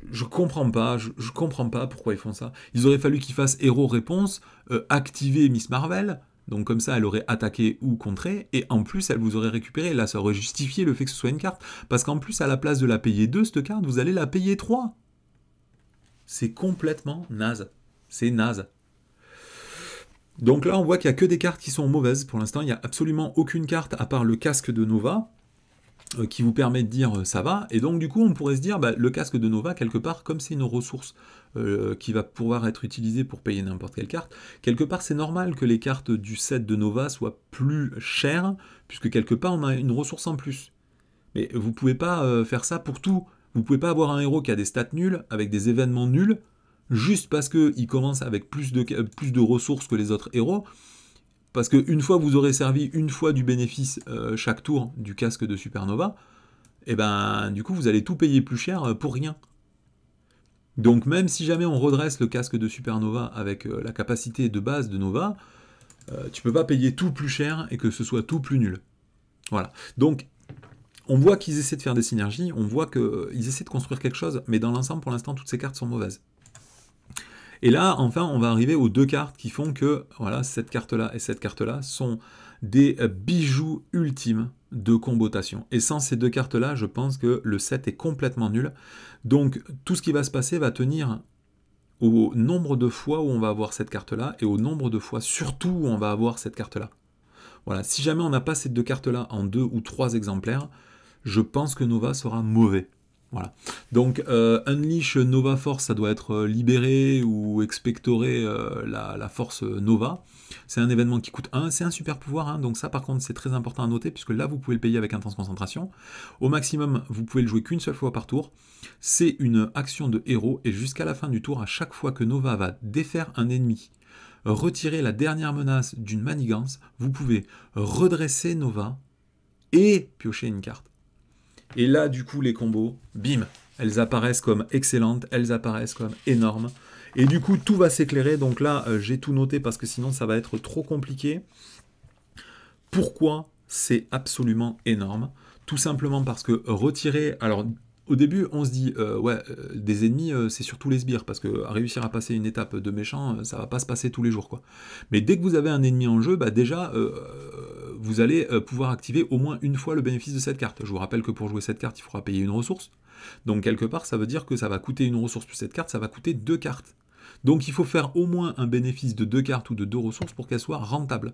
Je comprends pas pourquoi ils font ça. Il aurait fallu qu'ils fassent héros réponse, activer Miss Marvel, donc comme ça elle aurait attaqué ou contré, et en plus elle vous aurait récupéré. Là ça aurait justifié le fait que ce soit une carte, parce qu'en plus à la place de la payer 2, cette carte, vous allez la payer 3. C'est complètement naze. C'est naze. Donc là, on voit qu'il n'y a que des cartes qui sont mauvaises. Pour l'instant, il n'y a absolument aucune carte, à part le casque de Nova, qui vous permet de dire ça va. Et donc, du coup, on pourrait se dire, bah, le casque de Nova, quelque part, comme c'est une ressource qui va pouvoir être utilisée pour payer n'importe quelle carte, quelque part, c'est normal que les cartes du set de Nova soient plus chères, puisque quelque part, on a une ressource en plus. Mais vous ne pouvez pas faire ça pour tout. Vous ne pouvez pas avoir un héros qui a des stats nuls, avec des événements nuls, juste parce qu'il commence avec plus de ressources que les autres héros, parce qu'une fois vous aurez servi une fois du bénéfice chaque tour du casque de Supernova, et ben du coup vous allez tout payer plus cher pour rien. Donc même si jamais on redresse le casque de Supernova avec la capacité de base de Nova, tu peux pas payer tout plus cher et que ce soit tout plus nul. Voilà. Donc on voit qu'ils essaient de faire des synergies, on voit qu'ils essaient de construire quelque chose, mais dans l'ensemble, pour l'instant, toutes ces cartes sont mauvaises. Et là, enfin, on va arriver aux 2 cartes qui font que, voilà, cette carte-là et cette carte-là sont des bijoux ultimes de combotation. Et sans ces 2 cartes-là, je pense que le set est complètement nul. Donc, tout ce qui va se passer va tenir au nombre de fois où on va avoir cette carte-là, et au nombre de fois, surtout, où on va avoir cette carte-là. Voilà, si jamais on n'a pas ces 2 cartes-là en 2 ou 3 exemplaires, je pense que Nova sera mauvais. Voilà. Donc, Unleash Nova Force, ça doit être libérer ou expectorer la force Nova. C'est un événement qui coûte 1, c'est un super pouvoir, hein, donc ça par contre c'est très important à noter, puisque là vous pouvez le payer avec intense concentration. Au maximum, vous pouvez le jouer qu'une seule fois par tour. C'est une action de héros, et jusqu'à la fin du tour, à chaque fois que Nova va défaire un ennemi, retirer la dernière menace d'une manigance, vous pouvez redresser Nova et piocher une carte. Et là, du coup, les combos, bim, elles apparaissent comme excellentes, elles apparaissent comme énormes. Et du coup, tout va s'éclairer. Donc là, j'ai tout noté parce que sinon, ça va être trop compliqué. Pourquoi c'est absolument énorme? Tout simplement parce que retirer... Alors, au début, on se dit, des ennemis, c'est surtout les sbires, parce que réussir à passer une étape de méchant, ça va pas se passer tous les jours, quoi. Mais dès que vous avez un ennemi en jeu, bah déjà, vous allez pouvoir activer au moins une fois le bénéfice de cette carte. Je vous rappelle que pour jouer cette carte, il faudra payer une ressource. Donc quelque part, ça veut dire que ça va coûter une ressource plus cette carte, ça va coûter 2 cartes. Donc il faut faire au moins un bénéfice de 2 cartes ou de 2 ressources pour qu'elle soit rentable.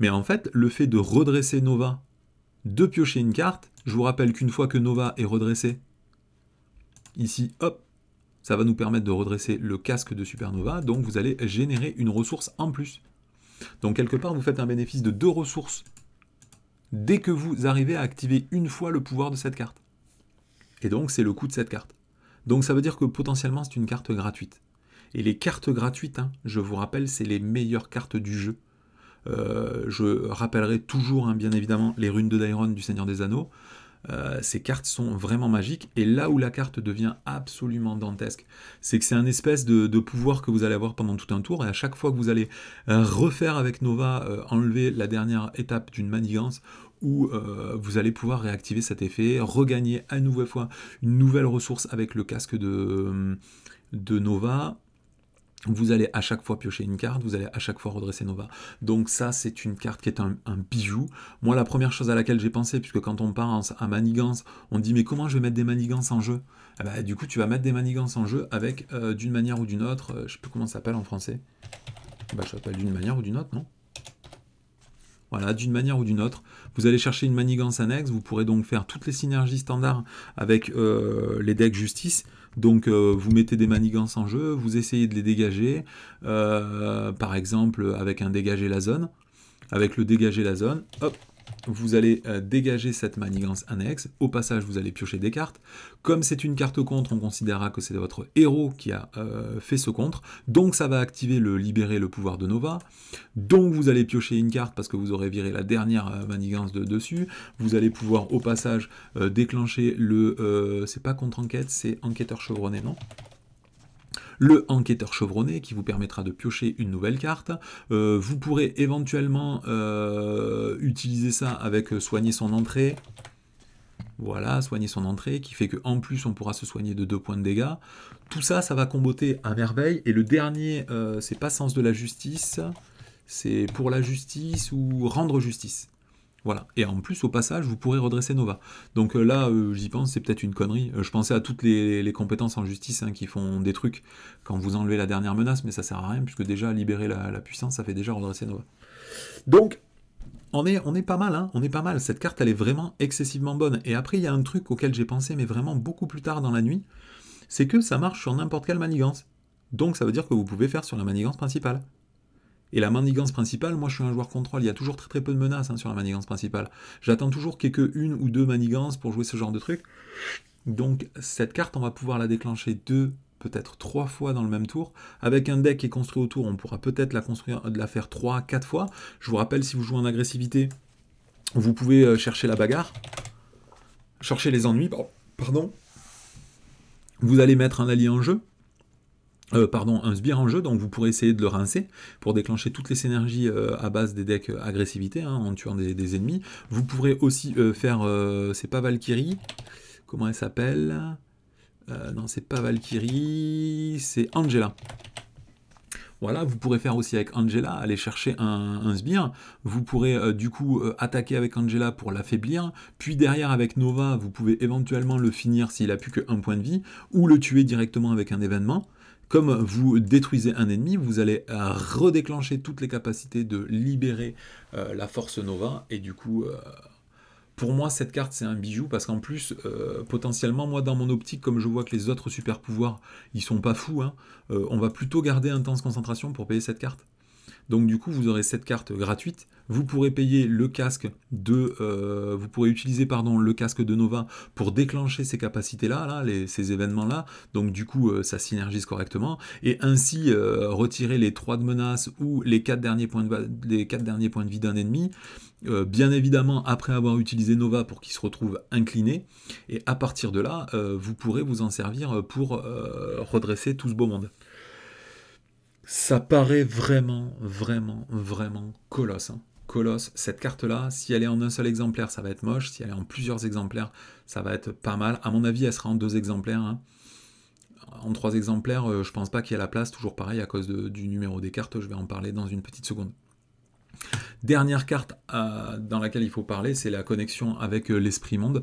Mais en fait, le fait de redresser Nova, de piocher une carte, je vous rappelle qu'une fois que Nova est redressée, ici, hop, ça va nous permettre de redresser le casque de Supernova, donc vous allez générer une ressource en plus. Donc quelque part, vous faites un bénéfice de 2 ressources dès que vous arrivez à activer une fois le pouvoir de cette carte. Et donc c'est le coût de cette carte. Donc ça veut dire que potentiellement c'est une carte gratuite. Et les cartes gratuites, hein, je vous rappelle, c'est les meilleures cartes du jeu. Je rappellerai toujours, hein, bien évidemment, les runes de Dairon du Seigneur des Anneaux. Ces cartes sont vraiment magiques, et là où la carte devient absolument dantesque, c'est que c'est un espèce de pouvoir que vous allez avoir pendant tout un tour, et à chaque fois que vous allez refaire avec Nova, enlever la dernière étape d'une manigance, où vous allez pouvoir réactiver cet effet, regagner à nouvelle fois une nouvelle ressource avec le casque de Nova. Vous allez à chaque fois piocher une carte, vous allez à chaque fois redresser Nova. Donc ça, c'est une carte qui est un bijou. Moi, la première chose à laquelle j'ai pensé, puisque quand on part à manigance, on dit mais comment je vais mettre des manigances en jeu? Eh ben, du coup, tu vas mettre des manigances en jeu avec, d'une manière ou d'une autre, je ne sais plus comment ça s'appelle en français. Bah, ça s'appelle d'une manière ou d'une autre, non? Voilà, d'une manière ou d'une autre. Vous allez chercher une manigance annexe, vous pourrez donc faire toutes les synergies standards avec les decks justice. Donc vous mettez des manigances en jeu, vous essayez de les dégager, par exemple avec un dégager la zone. Avec le dégager la zone, hop, vous allez dégager cette manigance annexe. Au passage, vous allez piocher des cartes. Comme c'est une carte contre, on considérera que c'est votre héros qui a fait ce contre. Donc ça va activer le libérer le pouvoir de Nova. Donc vous allez piocher une carte parce que vous aurez viré la dernière manigance dessus. Vous allez pouvoir au passage déclencher le... c'est pas contre-enquête, c'est enquêteur chevronné, non ? Le enquêteur chevronné qui vous permettra de piocher une nouvelle carte. Vous pourrez éventuellement utiliser ça avec soigner son entrée. Voilà, soigner son entrée, qui fait qu'en plus on pourra se soigner de 2 points de dégâts. Tout ça, ça va comboter à merveille. Et le dernier, c'est pas sens de la justice, c'est pour la justice ou rendre justice. Voilà, et en plus, au passage, vous pourrez redresser Nova. Donc là, j'y pense, c'est peut-être une connerie. Je pensais à toutes les compétences en justice qui font des trucs quand vous enlevez la dernière menace, mais ça sert à rien, puisque déjà, libérer la puissance, ça fait déjà redresser Nova. Donc, on est pas mal, hein, on est pas mal. Cette carte, elle est vraiment excessivement bonne. Et après, il y a un truc auquel j'ai pensé, mais vraiment beaucoup plus tard dans la nuit, c'est que ça marche sur n'importe quelle manigance. Donc ça veut dire que vous pouvez faire sur la manigance principale. Et la manigance principale, moi je suis un joueur contrôle, il y a toujours très très peu de menaces sur la manigance principale. J'attends toujours qu'il n'y ait qu'une ou 2 manigances pour jouer ce genre de truc. Donc cette carte, on va pouvoir la déclencher 2, peut-être 3 fois dans le même tour. Avec un deck qui est construit autour, on pourra peut-être la faire 3, 4 fois. Je vous rappelle, si vous jouez en agressivité, vous pouvez chercher la bagarre, chercher les ennuis, pardon. Vous allez mettre un allié en jeu. Un sbire en jeu, donc vous pourrez essayer de le rincer pour déclencher toutes les synergies à base des decks agressivité, en tuant des ennemis. Vous pourrez aussi faire, c'est pas Valkyrie, comment elle s'appelle? Non, c'est pas Valkyrie, c'est Angela. Voilà, vous pourrez faire aussi avec Angela, aller chercher un sbire. Vous pourrez du coup attaquer avec Angela pour l'affaiblir. Puis derrière avec Nova, vous pouvez éventuellement le finir s'il a plus que 1 point de vie, ou le tuer directement avec un événement. Comme vous détruisez un ennemi, vous allez redéclencher toutes les capacités de libérer la force Nova. Et du coup, pour moi, cette carte, c'est un bijou. Parce qu'en plus, potentiellement, moi, dans mon optique, comme je vois que les autres super pouvoirs, ils sont pas fous, on va plutôt garder intense concentration pour payer cette carte. Donc du coup, vous aurez cette carte gratuite. Vous pourrez payer le casque vous pourrez utiliser le casque de Nova pour déclencher ces capacités-là, ces événements-là. Donc du coup, ça synergise correctement et ainsi retirer les 3 de menace ou les 4 derniers points de vie d'un ennemi. Bien évidemment, après avoir utilisé Nova pour qu'il se retrouve incliné, et à partir de là, vous pourrez vous en servir pour redresser tout ce beau monde. Ça paraît vraiment, vraiment, vraiment colosse. Hein. Colosse, cette carte-là, si elle est en un seul exemplaire, ça va être moche. Si elle est en plusieurs exemplaires, ça va être pas mal. À mon avis, elle sera en 2 exemplaires. Hein. En 3 exemplaires, je pense pas qu'il y ait la place. Toujours pareil, à cause du numéro des cartes, je vais en parler dans une petite seconde. Dernière carte dans laquelle il faut parler, c'est la connexion avec l'Esprit Monde.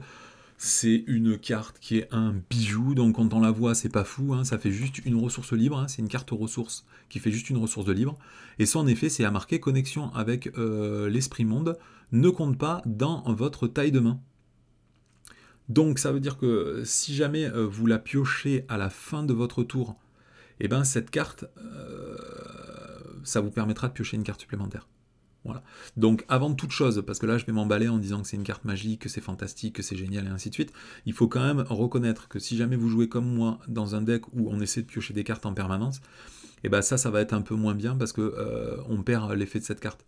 C'est une carte qui est un bijou, donc quand on la voit, c'est pas fou, hein, ça fait juste une ressource libre, hein, c'est une carte ressource qui fait juste une ressource de libre, et son effet, c'est à marquer connexion avec l'Esprit Monde, ne compte pas dans votre taille de main. Donc ça veut dire que si jamais vous la piochez à la fin de votre tour, et ben cette carte, ça vous permettra de piocher une carte supplémentaire. Voilà. Donc avant toute chose, parce que là je vais m'emballer en disant que c'est une carte magique, que c'est fantastique, que c'est génial et ainsi de suite, il faut quand même reconnaître que si jamais vous jouez comme moi dans un deck où on essaie de piocher des cartes en permanence, et ben ça va être un peu moins bien parce que on perd l'effet de cette carte.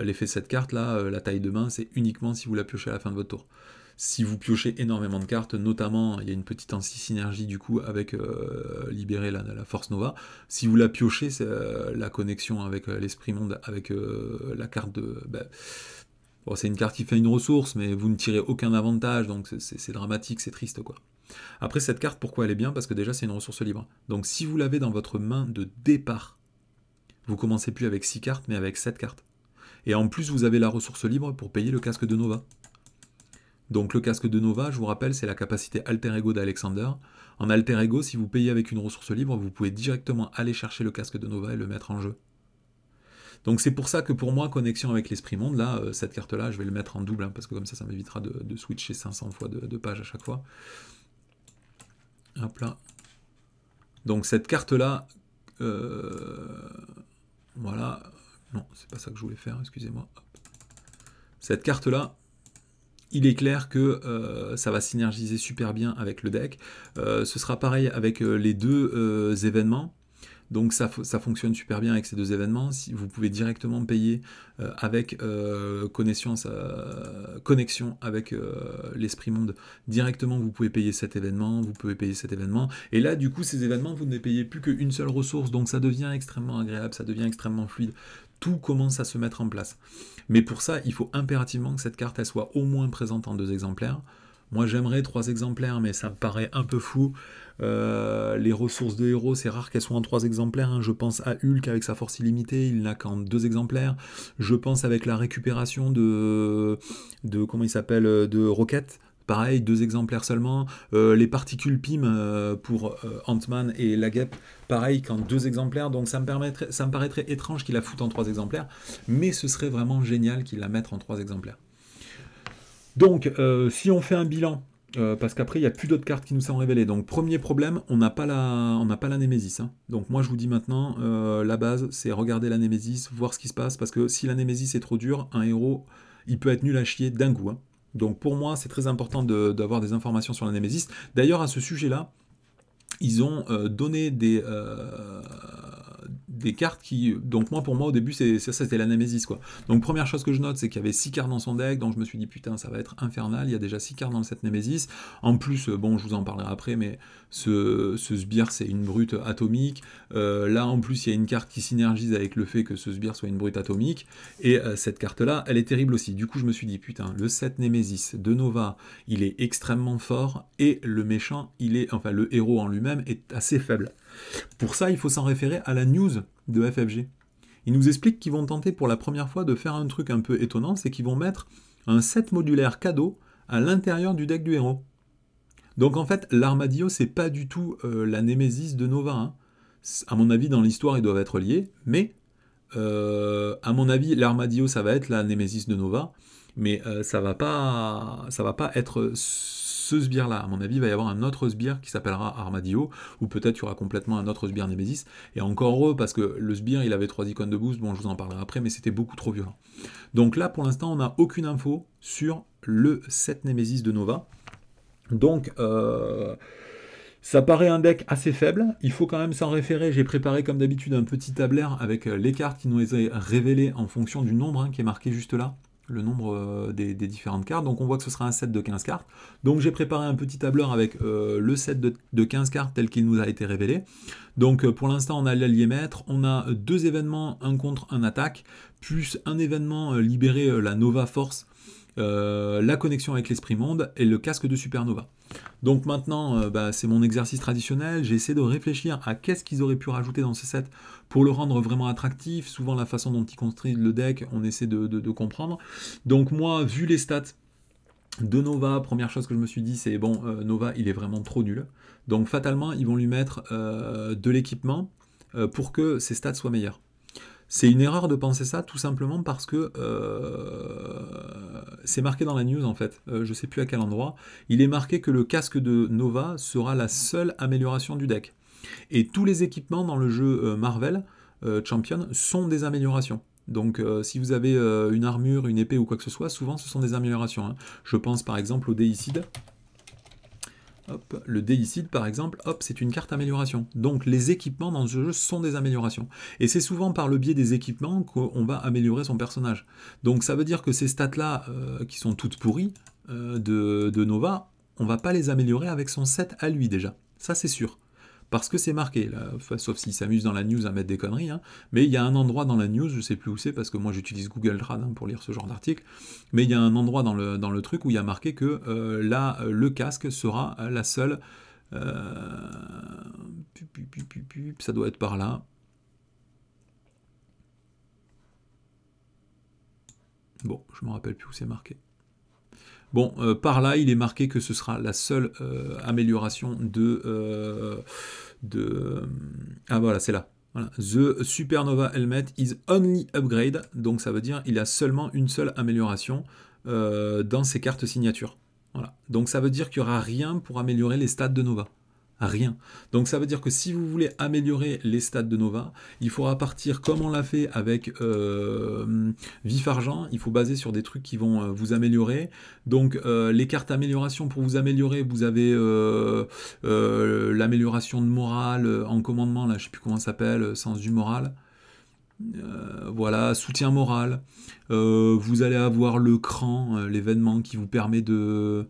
L'effet de cette carte là, la taille de main, c'est uniquement si vous la piochez à la fin de votre tour. Si vous piochez énormément de cartes, notamment il y a une petite anti-synergie du coup avec libérer la Force Nova. Si vous la piochez, c'est la connexion avec l'Esprit Monde, avec la carte de... bon, c'est une carte qui fait une ressource, mais vous ne tirez aucun avantage, donc c'est dramatique, c'est triste quoi. Après cette carte, pourquoi elle est bien? Parce que déjà c'est une ressource libre. Donc si vous l'avez dans votre main de départ, vous commencez plus avec 6 cartes, mais avec 7 cartes. Et en plus vous avez la ressource libre pour payer le casque de Nova. Donc le casque de Nova, je vous rappelle, c'est la capacité Alter Ego d'Alexander. En Alter Ego, si vous payez avec une ressource libre, vous pouvez directement aller chercher le casque de Nova et le mettre en jeu. Donc c'est pour ça que pour moi, connexion avec l'Esprit Monde, là, cette carte-là, je vais le mettre en double, hein, parce que comme ça m'évitera de switcher 500 fois de page à chaque fois. Hop là. Donc cette carte-là, voilà. Non, c'est pas ça que je voulais faire, excusez-moi. Cette carte-là, il est clair que ça va synergiser super bien avec le deck. Ce sera pareil avec les 2 événements. Donc ça fonctionne super bien avec ces 2 événements. Si vous pouvez directement payer avec connexion avec l'Esprit Monde. Directement, vous pouvez payer cet événement, vous pouvez payer cet événement. Et là, du coup, ces événements, vous ne payez plus qu'une seule ressource. Donc ça devient extrêmement agréable, ça devient extrêmement fluide. Tout commence à se mettre en place. Mais pour ça, il faut impérativement que cette carte elle soit au moins présente en 2 exemplaires. Moi, j'aimerais 3 exemplaires, mais ça me paraît un peu fou. Les ressources de héros, c'est rare qu'elles soient en 3 exemplaires. Hein. Je pense à Hulk avec sa force illimitée, il n'a qu'en 2 exemplaires. Je pense avec la récupération de comment il s'appelle, de Rocket. Pareil, 2 exemplaires seulement. Les particules PIM pour Ant-Man et la guêpe, pareil qu'en 2 exemplaires. Donc ça me paraîtrait étrange qu'il la foute en 3 exemplaires, mais ce serait vraiment génial qu'il la mette en 3 exemplaires. Donc, si on fait un bilan, parce qu'après il n'y a plus d'autres cartes qui nous sont révélées. Donc premier problème, on n'a pas la Némésis. Hein. Donc moi je vous dis maintenant, la base c'est regarder la Némésis, voir ce qui se passe, parce que si la Némésis est trop dure, un héros il peut être nul à chier d'un coup. Hein. Donc pour moi, c'est très important d'avoir des informations sur la Némésis. D'ailleurs, à ce sujet-là, ils ont donné des cartes qui... Donc moi, pour moi, au début, c'était la Némésis, quoi. Donc première chose que je note, c'est qu'il y avait 6 cartes dans son deck, donc je me suis dit, putain, ça va être infernal, il y a déjà 6 cartes dans cette Némésis. En plus, bon, je vous en parlerai après, mais ce sbire, c'est une brute atomique. Là, en plus, il y a une carte qui synergise avec le fait que ce sbire soit une brute atomique. Et cette carte-là, elle est terrible aussi. Du coup, je me suis dit, putain, le 7 Némésis de Nova, il est extrêmement fort, et le méchant, enfin, le héros en lui-même est assez faible. Pour ça, il faut s'en référer à la news de FFG. Ils nous expliquent qu'ils vont tenter pour la première fois de faire un truc un peu étonnant, c'est qu'ils vont mettre un set modulaire cadeau à l'intérieur du deck du héros. Donc en fait, l'Armadillo, c'est pas du tout la Némésis de Nova. Hein. À mon avis, dans l'histoire, ils doivent être liés, mais à mon avis, l'Armadillo, ça va être la Némésis de Nova, mais ça va pas être ce sbire-là. À mon avis, il va y avoir un autre sbire qui s'appellera Armadillo, ou peut-être il y aura complètement un autre sbire Nemesis. Et encore heureux, parce que le sbire, il avait 3 icônes de boost, bon, je vous en parlerai après, mais c'était beaucoup trop violent. Donc là, pour l'instant, on n'a aucune info sur le set Nemesis de Nova. Donc, ça paraît un deck assez faible, il faut quand même s'en référer. J'ai préparé comme d'habitude un petit tableur avec les cartes qui nous est révélées en fonction du nombre qui est marqué juste là, le nombre des différentes cartes. Donc on voit que ce sera un set de 15 cartes. Donc j'ai préparé un petit tableur avec le set de 15 cartes tel qu'il nous a été révélé. Donc pour l'instant on a l'allié maître, on a 2 événements, un contre, un attaque, plus un événement libéré, la Nova Force, la connexion avec l'esprit monde et le casque de Supernova. Donc maintenant, c'est mon exercice traditionnel, j'ai essayé de réfléchir à qu'est-ce qu'ils auraient pu rajouter dans ce set pour le rendre vraiment attractif. Souvent la façon dont ils construisent le deck, on essaie de comprendre. Donc moi, vu les stats de Nova, première chose que je me suis dit, c'est bon, Nova, il est vraiment trop nul. Donc fatalement, ils vont lui mettre de l'équipement pour que ses stats soient meilleurs. C'est une erreur de penser ça, tout simplement parce que c'est marqué dans la news en fait, je sais plus à quel endroit, il est marqué que le casque de Nova sera la seule amélioration du deck. Et tous les équipements dans le jeu Marvel Champion sont des améliorations. Donc si vous avez une armure, une épée ou quoi que ce soit, souvent ce sont des améliorations. Hein. Je pense par exemple au Deicide. Hop, le Deicide par exemple, hop, c'est une carte amélioration. Donc les équipements dans ce jeu sont des améliorations. Et c'est souvent par le biais des équipements qu'on va améliorer son personnage. Donc ça veut dire que ces stats-là, qui sont toutes pourries, de Nova, on va pas les améliorer avec son set à lui déjà. Ça c'est sûr. Parce que c'est marqué, là, enfin, sauf s'ils s'amusent dans la news à mettre des conneries, hein, mais il y a un endroit dans la news, je sais plus où c'est, parce que moi j'utilise Google Trad pour lire ce genre d'article, mais il y a un endroit dans le truc où il y a marqué que là, le casque sera la seule... ça doit être par là. Bon, je me rappelle plus où c'est marqué. Bon, par là, il est marqué que ce sera la seule amélioration ah voilà, c'est là. Voilà. The Supernova Helmet is only upgrade. Donc ça veut dire il a seulement une seule amélioration dans ses cartes signatures. Voilà. Donc ça veut dire qu'il n'y aura rien pour améliorer les stats de Nova. Rien. Donc ça veut dire que si vous voulez améliorer les stats de Nova, il faudra partir comme on l'a fait avec Vif Argent, il faut baser sur des trucs qui vont vous améliorer. Donc les cartes amélioration, pour vous améliorer, vous avez l'amélioration de morale en commandement, là je sais plus comment ça s'appelle, sens du moral. Voilà, soutien moral. Vous allez avoir le cran, l'événement qui vous permet de...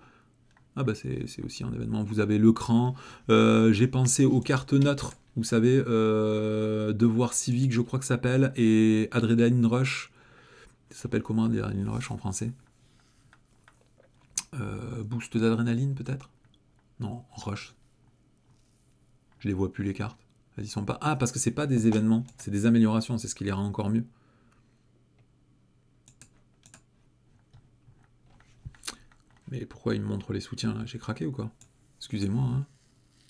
Ah bah c'est aussi un événement, vous avez le cran, j'ai pensé aux cartes neutres, vous savez, Devoir civique je crois que ça s'appelle, et Adrenaline Rush, ça s'appelle comment Adrenaline Rush en français? Boost d'adrénaline peut-être? Non, Rush. Je les vois plus les cartes. Elles y sont pas. Ah, parce que c'est pas des événements, c'est des améliorations, c'est ce qui les rend encore mieux. Mais pourquoi il me montre les soutiens là? J'ai craqué ou quoi? Excusez-moi, hein.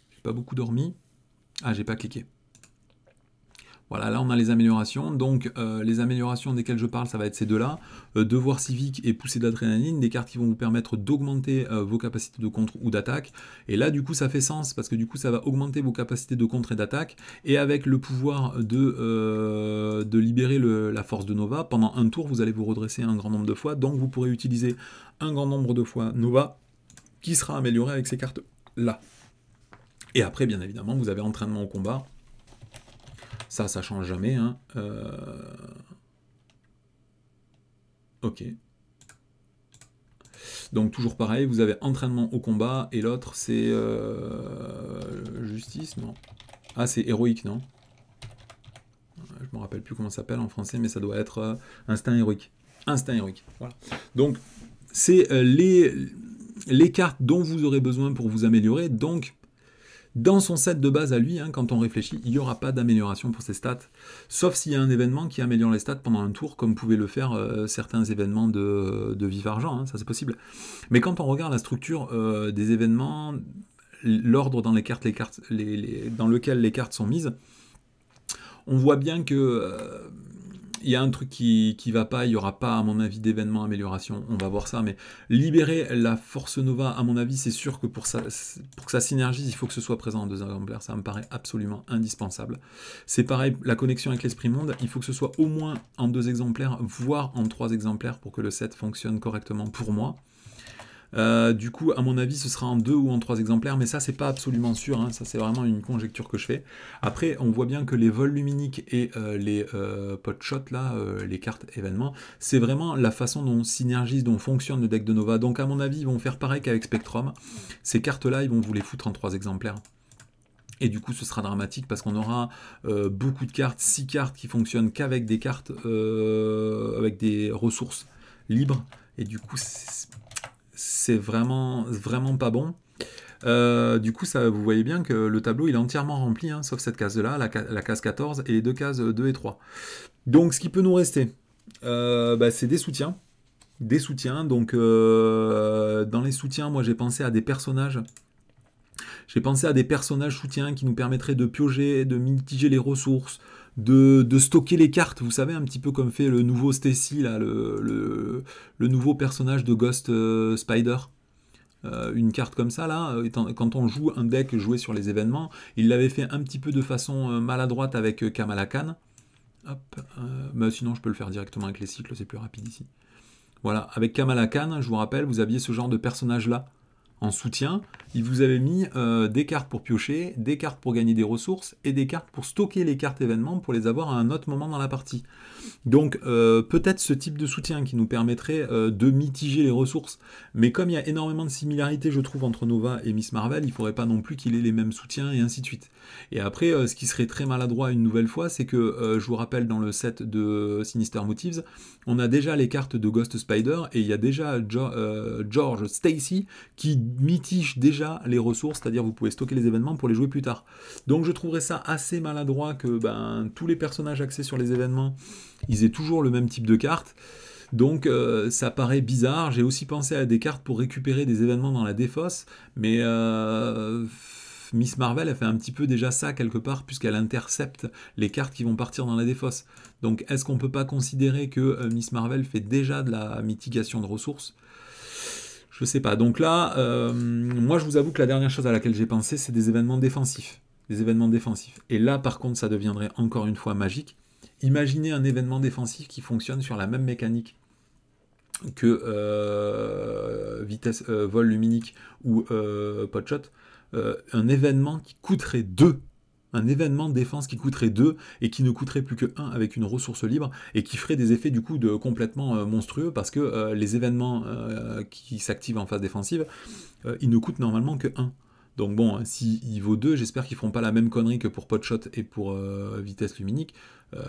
J'ai pas beaucoup dormi. Ah, j'ai pas cliqué. Voilà, là on a les améliorations. Donc les améliorations desquelles je parle, ça va être ces deux-là. Devoir civique et poussée d'adrénaline, des cartes qui vont vous permettre d'augmenter vos capacités de contre ou d'attaque. Et là du coup ça fait sens, parce que du coup ça va augmenter vos capacités de contre et d'attaque. Et avec le pouvoir de libérer la force de Nova, pendant un tour vous allez vous redresser un grand nombre de fois. Donc vous pourrez utiliser un grand nombre de fois Nova, qui sera amélioré avec ces cartes-là. Et après bien évidemment vous avez entraînement au combat. Ça change jamais. Hein. Ok. Donc toujours pareil, vous avez entraînement au combat, et l'autre c'est justice, non? Ah, c'est héroïque, non? Je me rappelle plus comment ça s'appelle en français, mais ça doit être instinct héroïque. Instinct héroïque, voilà. Donc c'est les cartes dont vous aurez besoin pour vous améliorer. Donc dans son set de base à lui, hein, quand on réfléchit, il n'y aura pas d'amélioration pour ses stats, sauf s'il y a un événement qui améliore les stats pendant un tour, comme pouvaient le faire certains événements de Vif Argent, hein, ça c'est possible. Mais quand on regarde la structure des événements, l'ordre dans dans lequel les cartes sont mises, on voit bien que il y a un truc qui va pas, il n'y aura pas, à mon avis, d'événement amélioration, on va voir ça, mais libérer la Force Nova, à mon avis, c'est sûr que pour que ça synergise, il faut que ce soit présent en 2 exemplaires, ça me paraît absolument indispensable. C'est pareil, la connexion avec l'Esprit Monde, il faut que ce soit au moins en 2 exemplaires, voire en 3 exemplaires, pour que le set fonctionne correctement pour moi. Du coup, à mon avis, ce sera en 2 ou en 3 exemplaires, mais ça, c'est pas absolument sûr, hein, ça c'est vraiment une conjecture que je fais. Après, on voit bien que les vols luminiques et les potshots, là, les cartes événements, c'est vraiment la façon dont synergise, dont fonctionne le deck de Nova. Donc à mon avis, ils vont faire pareil qu'avec Spectrum. Ces cartes-là, ils vont vous les foutre en 3 exemplaires. Et du coup, ce sera dramatique parce qu'on aura beaucoup de cartes, 6 cartes qui fonctionnent qu'avec des cartes, avec des ressources libres. Et du coup, c'est vraiment pas bon. Du coup, ça, vous voyez bien que le tableau il est entièrement rempli, hein, sauf cette case-là, la case 14, et les 2 cases 2 et 3. Donc, ce qui peut nous rester, c'est des soutiens. Des soutiens, donc dans les soutiens, moi j'ai pensé à des personnages. J'ai pensé à des personnages soutiens qui nous permettraient de piocher, de mitiger les ressources, de stocker les cartes, vous savez, un petit peu comme fait le nouveau Stacy, là, le nouveau personnage de Ghost Spider. Une carte comme ça, là, quand on joue un deck joué sur les événements, il l'avait fait un petit peu de façon maladroite avec Kamala Khan. Hop, mais sinon je peux le faire directement avec les cycles, c'est plus rapide ici. Voilà, avec Kamala Khan, je vous rappelle, vous aviez ce genre de personnage-là en soutien, il vous avait mis des cartes pour piocher, des cartes pour gagner des ressources et des cartes pour stocker les cartes événements pour les avoir à un autre moment dans la partie. Donc peut-être ce type de soutien qui nous permettrait de mitiger les ressources, mais comme il y a énormément de similarités je trouve entre Nova et Miss Marvel, il ne faudrait pas non plus qu'il ait les mêmes soutiens et ainsi de suite. Et après ce qui serait très maladroit une nouvelle fois, c'est que je vous rappelle dans le set de Sinister Motives, on a déjà les cartes de Ghost Spider et il y a déjà George Stacy qui mitige déjà les ressources, c'est-à-dire vous pouvez stocker les événements pour les jouer plus tard. Donc je trouverais ça assez maladroit que tous les personnages axés sur les événements ils aient toujours le même type de carte. Donc ça paraît bizarre. J'ai aussi pensé à des cartes pour récupérer des événements dans la défausse, mais Miss Marvel, elle fait un petit peu déjà ça quelque part, puisqu'elle intercepte les cartes qui vont partir dans la défausse. Donc est-ce qu'on peut pas considérer que Miss Marvel fait déjà de la mitigation de ressources ? Je sais pas. Donc là, moi je vous avoue que la dernière chose à laquelle j'ai pensé, c'est des événements défensifs. Des événements défensifs. Et là, par contre, ça deviendrait encore une fois magique. Imaginez un événement défensif qui fonctionne sur la même mécanique que vitesse vol luminique ou potshot. Un événement qui coûterait 2. Un événement de défense qui coûterait 2 et qui ne coûterait plus que 1 avec une ressource libre et qui ferait des effets du coup complètement monstrueux parce que les événements qui s'activent en phase défensive, ils ne coûtent normalement que 1. Donc bon, s'il vaut 2, j'espère qu'ils ne feront pas la même connerie que pour potshot et pour vitesse luminique.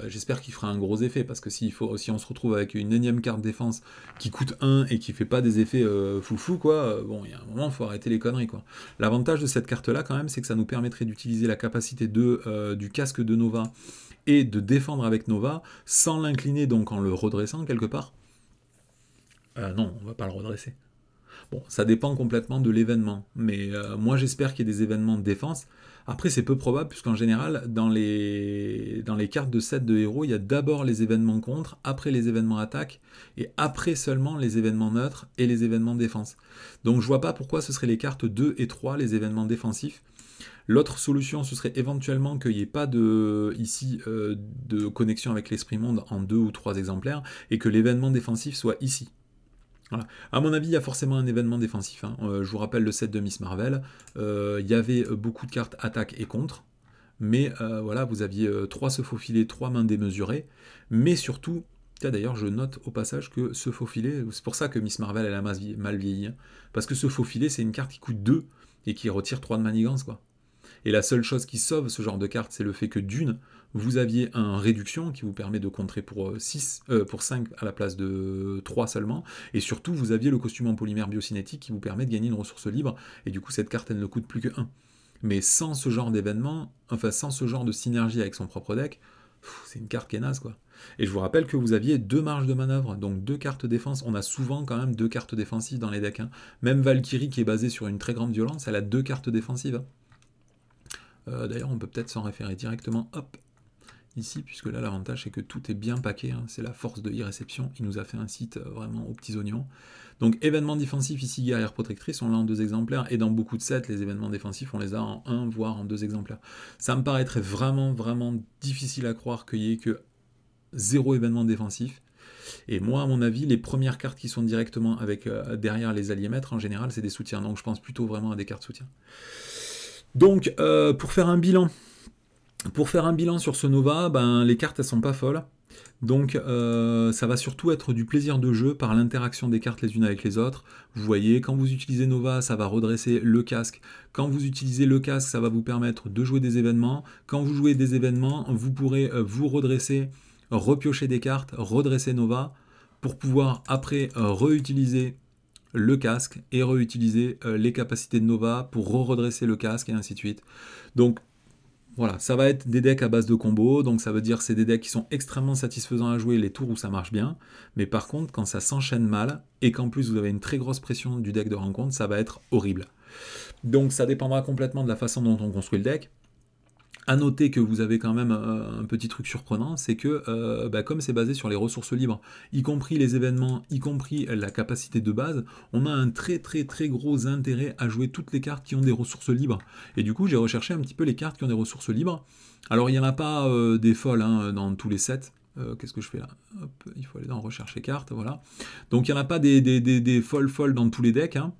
J'espère qu'il fera un gros effet, parce que si on se retrouve avec une énième carte défense qui coûte 1 et qui fait pas des effets foufou, quoi, bon, il y a un moment, il faut arrêter les conneries, quoi. L'avantage de cette carte-là, quand même, c'est que ça nous permettrait d'utiliser la capacité du casque de Nova et de défendre avec Nova, sans l'incliner, donc en le redressant quelque part. Non, on va pas le redresser. Bon, ça dépend complètement de l'événement, mais moi j'espère qu'il y a des événements de défense. Après, c'est peu probable, puisqu'en général, dans les cartes de set de héros, il y a d'abord les événements contre, après les événements attaque, et après seulement les événements neutres et les événements défense. Donc je vois pas pourquoi ce seraient les cartes 2 et 3, les événements défensifs. L'autre solution, ce serait éventuellement qu'il n'y ait pas de connexion avec l'Esprit Monde en 2 ou 3 exemplaires, et que l'événement défensif soit ici. Voilà. À mon avis, il y a forcément un événement défensif. Hein. Je vous rappelle le set de Miss Marvel. Il y avait beaucoup de cartes attaque et contre. Mais voilà, vous aviez 3 se faufiler, 3 mains démesurées. Mais surtout, d'ailleurs, je note au passage que se faufiler, c'est pour ça que Miss Marvel, elle a mal vieilli. Hein. Parce que se faufiler, c'est une carte qui coûte 2 et qui retire 3 de manigance, quoi. Et la seule chose qui sauve ce genre de carte, c'est le fait que d'une, vous aviez un réduction qui vous permet de contrer pour 5 à la place de 3 seulement, et surtout vous aviez le costume en polymère biocinétique qui vous permet de gagner une ressource libre, et du coup cette carte elle ne coûte plus que 1. Mais sans ce genre d'événement, enfin sans ce genre de synergie avec son propre deck, c'est une carte qui est naze, quoi. Et je vous rappelle que vous aviez 2 marges de manœuvre, donc 2 cartes défense. On a souvent quand même 2 cartes défensives dans les decks. Hein. Même Valkyrie qui est basée sur une très grande violence, elle a 2 cartes défensives. D'ailleurs, on peut peut-être s'en référer directement. Hop, ici, puisque là l'avantage c'est que tout est bien paqué, hein. C'est la force de e-réception, il nous a fait un site vraiment aux petits oignons. Donc événements défensifs ici, guerrière protectrice, on l'a en 2 exemplaires, et dans beaucoup de sets, les événements défensifs, on les a en 1, voire en 2 exemplaires. Ça me paraîtrait vraiment, vraiment difficile à croire qu'il y ait que 0 événement défensif. Et moi, à mon avis, les premières cartes qui sont directement avec derrière les alliés maîtres, en général, c'est des soutiens. Donc je pense plutôt vraiment à des cartes soutien. Donc, pour faire un bilan sur ce Nova, ben, les cartes, elles sont pas folles. Donc ça va surtout être du plaisir de jeu par l'interaction des cartes les unes avec les autres. Vous voyez, quand vous utilisez Nova, ça va redresser le casque. Quand vous utilisez le casque, ça va vous permettre de jouer des événements. Quand vous jouez des événements, vous pourrez vous redresser, repiocher des cartes, redresser Nova, pour pouvoir après réutiliser le casque et réutiliser les capacités de Nova pour redresser le casque et ainsi de suite. Donc voilà, ça va être des decks à base de combos, donc ça veut dire que c'est des decks qui sont extrêmement satisfaisants à jouer les tours où ça marche bien, mais par contre quand ça s'enchaîne mal, et qu'en plus vous avez une très grosse pression du deck de rencontre, ça va être horrible. Donc ça dépendra complètement de la façon dont on construit le deck. À noter que vous avez quand même un petit truc surprenant, c'est que comme c'est basé sur les ressources libres, y compris les événements, y compris la capacité de base, on a un très très très gros intérêt à jouer toutes les cartes qui ont des ressources libres. Et du coup, j'ai recherché un petit peu les cartes qui ont des ressources libres. Alors, il n'y en a pas des folles dans tous les sets. Qu'est-ce que je fais là? Hop, il faut aller dans rechercher cartes, voilà. Donc, il n'y en a pas des folles dans tous les decks, hein.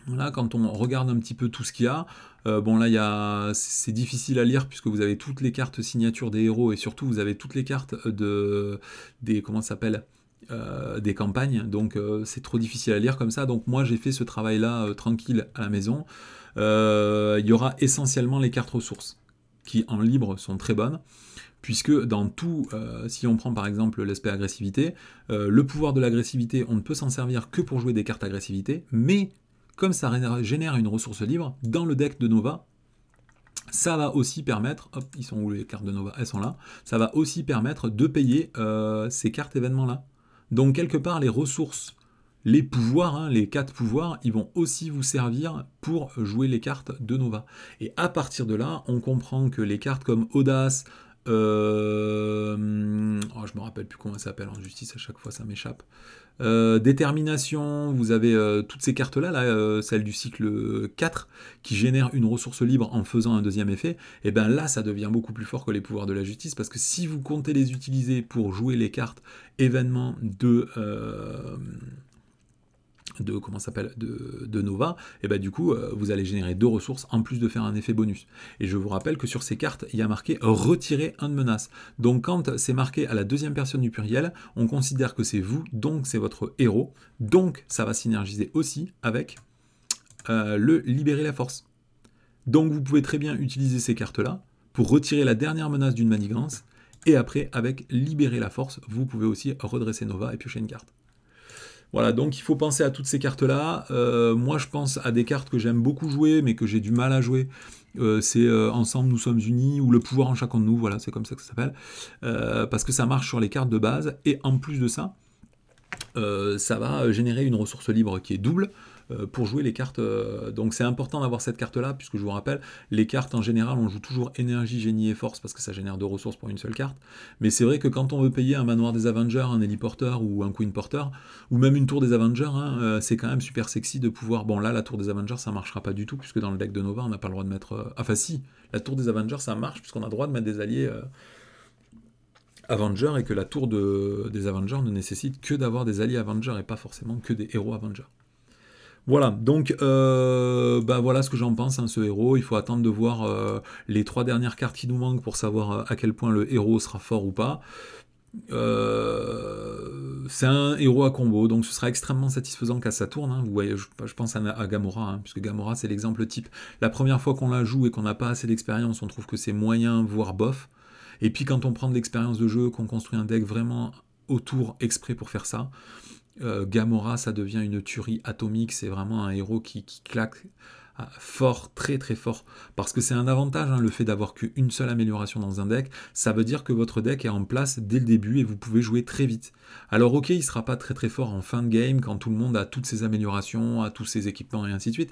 Voilà, quand on regarde un petit peu tout ce qu'il y a, bon là c'est difficile à lire puisque vous avez toutes les cartes signatures des héros et surtout vous avez toutes les cartes des campagnes, donc c'est trop difficile à lire comme ça. Donc moi j'ai fait ce travail là tranquille à la maison. Il y aura essentiellement les cartes ressources qui en libre sont très bonnes. Puisque dans tout, si on prend par exemple l'aspect agressivité, le pouvoir de l'agressivité, on ne peut s'en servir que pour jouer des cartes agressivité, mais comme ça génère une ressource libre, dans le deck de Nova, ça va aussi permettre, hop, ils sont où les cartes de Nova? Elles sont là, ça va aussi permettre de payer ces cartes événements-là. Donc quelque part, les ressources, les pouvoirs, hein, les 4 pouvoirs, ils vont aussi vous servir pour jouer les cartes de Nova. Et à partir de là, on comprend que les cartes comme Audace, je me rappelle plus comment ça s'appelle en justice, à chaque fois ça m'échappe. Détermination, vous avez toutes ces cartes-là, celle du cycle 4, qui génère une ressource libre en faisant un deuxième effet, et bien là, ça devient beaucoup plus fort que les pouvoirs de la justice, parce que si vous comptez les utiliser pour jouer les cartes événements de Nova, et bah du coup vous allez générer 2 ressources en plus de faire un effet bonus. Et je vous rappelle que sur ces cartes, il y a marqué retirer 1 de menace. Donc quand c'est marqué à la deuxième personne du pluriel, on considère que c'est vous, donc c'est votre héros, donc ça va synergiser aussi avec le libérer la force. Donc vous pouvez très bien utiliser ces cartes-là pour retirer la dernière menace d'une manigance, et après avec libérer la force, vous pouvez aussi redresser Nova et piocher une carte. Voilà, donc il faut penser à toutes ces cartes-là. Moi, je pense à des cartes que j'aime beaucoup jouer, mais que j'ai du mal à jouer. C'est Ensemble, nous sommes unis, ou Le pouvoir en chacun de nous, voilà, c'est comme ça que ça s'appelle. Parce que ça marche sur les cartes de base, et en plus de ça, ça va générer une ressource libre qui est double pour jouer les cartes. Donc c'est important d'avoir cette carte-là, puisque je vous rappelle, les cartes en général, on joue toujours énergie, génie et force, parce que ça génère 2 ressources pour une seule carte. Mais c'est vrai que quand on veut payer un manoir des Avengers, un héliporteur ou un Queen Porter, ou même une tour des Avengers, hein, c'est quand même super sexy de pouvoir... Bon là, la tour des Avengers, ça marchera pas du tout, puisque dans le deck de Nova, on n'a pas le droit de mettre... Enfin si, la tour des Avengers, ça marche, puisqu'on a le droit de mettre des alliés... Avengers, et que la tour des Avengers ne nécessite que d'avoir des alliés Avengers et pas forcément que des héros Avengers. Voilà, donc voilà ce que j'en pense, hein, ce héros. Il faut attendre de voir les 3 dernières cartes qui nous manquent pour savoir à quel point le héros sera fort ou pas. C'est un héros à combo, donc ce sera extrêmement satisfaisant qu'à ça tourne. Hein. Vous voyez, je pense à Gamora, hein, puisque Gamora c'est l'exemple type. La première fois qu'on la joue et qu'on n'a pas assez d'expérience, on trouve que c'est moyen, voire bof. Et puis quand on prend de l'expérience de jeu, qu'on construit un deck vraiment autour exprès pour faire ça, Gamora, ça devient une tuerie atomique. C'est vraiment un héros qui claque fort, très très fort. Parce que c'est un avantage, hein, le fait d'avoir qu'une seule amélioration dans un deck. Ça veut dire que votre deck est en place dès le début et vous pouvez jouer très vite. Alors ok, il sera pas très très fort en fin de game, quand tout le monde a toutes ses améliorations, a tous ses équipements et ainsi de suite.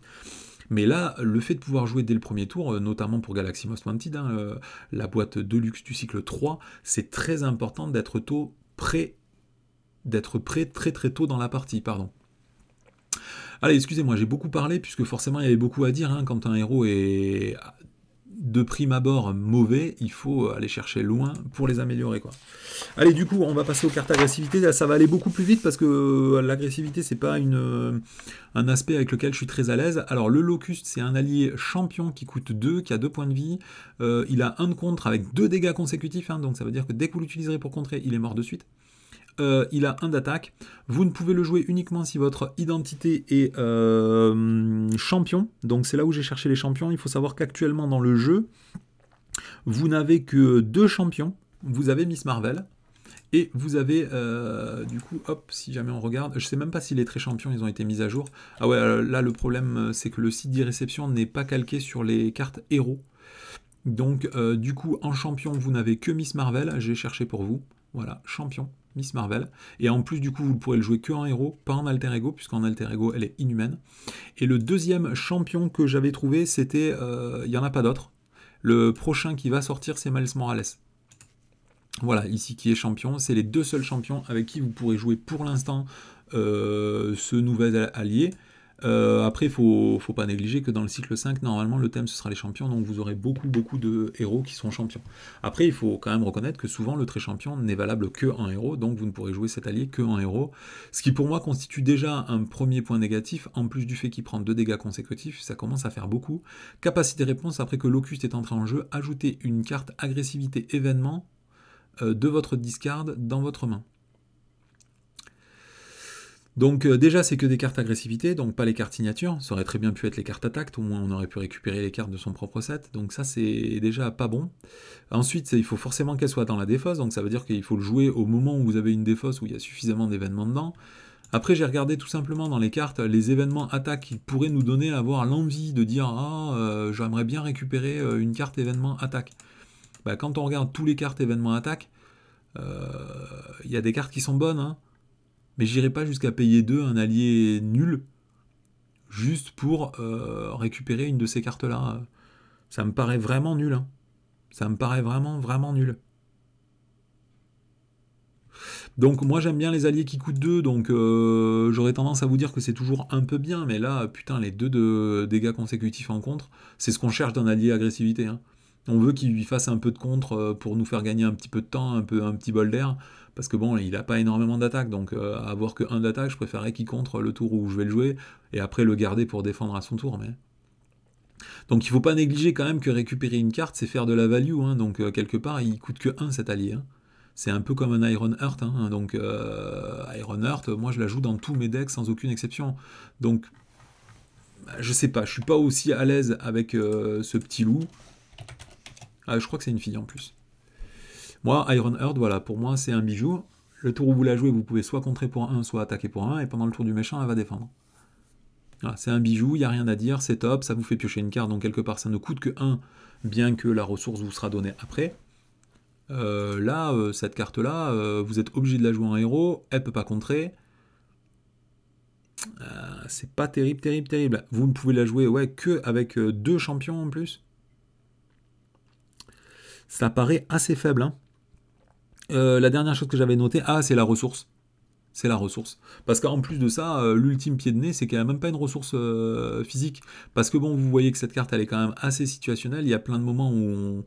Mais là, le fait de pouvoir jouer dès le premier tour, notamment pour Galaxy Most Wanted, hein, la boîte Deluxe du cycle 3, c'est très important d'être prêt très très tôt dans la partie, pardon. Allez, excusez-moi, j'ai beaucoup parlé, puisque forcément il y avait beaucoup à dire, hein, quand un héros est de prime abord mauvais, il faut aller chercher loin pour les améliorer, quoi. Allez, du coup, on va passer aux cartes agressivité. Là, ça va aller beaucoup plus vite parce que l'agressivité, c'est pas un aspect avec lequel je suis très à l'aise. Alors, le Locust, c'est un allié champion qui coûte 2, qui a 2 points de vie. Il a 1 de contre avec 2 dégâts consécutifs, hein, donc ça veut dire que dès que vous l'utiliserez pour contrer, il est mort de suite. Il a 1 d'attaque. Vous ne pouvez le jouer uniquement si votre identité est champion. Donc c'est là où j'ai cherché les champions. Il faut savoir qu'actuellement dans le jeu, vous n'avez que 2 champions. Vous avez Miss Marvel. Et vous avez, du coup, hop, si jamais on regarde, je sais même pas si les traits champions, ils ont été mis à jour. Ah ouais, là, le problème, c'est que le site d'e-réception n'est pas calqué sur les cartes héros. Donc, du coup, en champion, vous n'avez que Miss Marvel. J'ai cherché pour vous. Voilà, champion, Miss Marvel. Et en plus, du coup, vous ne pourrez le jouer que en héros, pas en alter ego, puisqu'en alter ego, elle est inhumaine. Et le deuxième champion que j'avais trouvé, c'était... Il n'y en a pas d'autre. Le prochain qui va sortir, c'est Miles Morales. Voilà, ici qui est champion. C'est les 2 seuls champions avec qui vous pourrez jouer pour l'instant ce nouvel allié. Après, il faut pas négliger que dans le cycle 5, normalement, le thème, ce sera les champions, donc vous aurez beaucoup de héros qui sont champions. Après, il faut quand même reconnaître que souvent, le trait champion n'est valable que en héros, donc vous ne pourrez jouer cet allié que en héros, ce qui pour moi constitue déjà un premier point négatif, en plus du fait qu'il prend 2 dégâts consécutifs, ça commence à faire beaucoup. Capacité réponse, après que Locust est entré en jeu, ajoutez une carte agressivité événement de votre discard dans votre main. Donc déjà, c'est que des cartes agressivité, donc pas les cartes signature. Ça aurait très bien pu être les cartes attaque, au moins on aurait pu récupérer les cartes de son propre set. Donc ça, c'est déjà pas bon. Ensuite, il faut forcément qu'elle soit dans la défausse, donc ça veut dire qu'il faut le jouer au moment où vous avez une défausse, où il y a suffisamment d'événements dedans. Après, j'ai regardé tout simplement dans les cartes les événements attaque qui pourraient nous donner avoir l'envie de dire « Ah, j'aimerais bien récupérer une carte événement attaque ». Bah, quand on regarde tous les cartes événements attaque, il y a des cartes qui sont bonnes, hein. Mais j'irai pas jusqu'à payer 2 un allié nul, juste pour récupérer une de ces cartes-là. Ça me paraît vraiment nul. Hein. Ça me paraît vraiment nul. Donc moi j'aime bien les alliés qui coûtent 2, donc j'aurais tendance à vous dire que c'est toujours un peu bien, mais là, putain, les 2 de dégâts consécutifs en contre, c'est ce qu'on cherche d'un allié agressivité. Hein. On veut qu'il lui fasse un peu de contre pour nous faire gagner un petit peu de temps, un petit bol d'air, parce que bon, il n'a pas énormément d'attaque, donc avoir que 1 d'attaque, je préférerais qu'il contre le tour où je vais le jouer, et après le garder pour défendre à son tour. Mais... Donc il ne faut pas négliger quand même que récupérer une carte, c'est faire de la value, hein, donc quelque part, il coûte que 1 cet allié. Hein. C'est un peu comme un Iron Heart, hein, donc Iron Heart, moi je la joue dans tous mes decks sans aucune exception. Donc, je sais pas, je suis pas aussi à l'aise avec ce petit loup. Ah, je crois que c'est une fille en plus. Moi, Iron Heart, voilà, pour moi, c'est un bijou. Le tour où vous la jouez, vous pouvez soit contrer pour 1, soit attaquer pour 1, et pendant le tour du méchant, elle va défendre. Voilà, c'est un bijou, il n'y a rien à dire, c'est top, ça vous fait piocher une carte, donc quelque part, ça ne coûte que 1, bien que la ressource vous sera donnée après. Là, cette carte-là, vous êtes obligé de la jouer en héros, elle peut pas contrer. C'est pas terrible. Vous ne pouvez la jouer que avec 2 champions en plus. Ça paraît assez faible. Hein. La dernière chose que j'avais notée, c'est la ressource. C'est la ressource. Parce qu'en plus de ça, l'ultime pied de nez, c'est qu'elle n'a même pas une ressource physique. Parce que bon, vous voyez que cette carte, elle est quand même assez situationnelle. Il y a plein de moments où,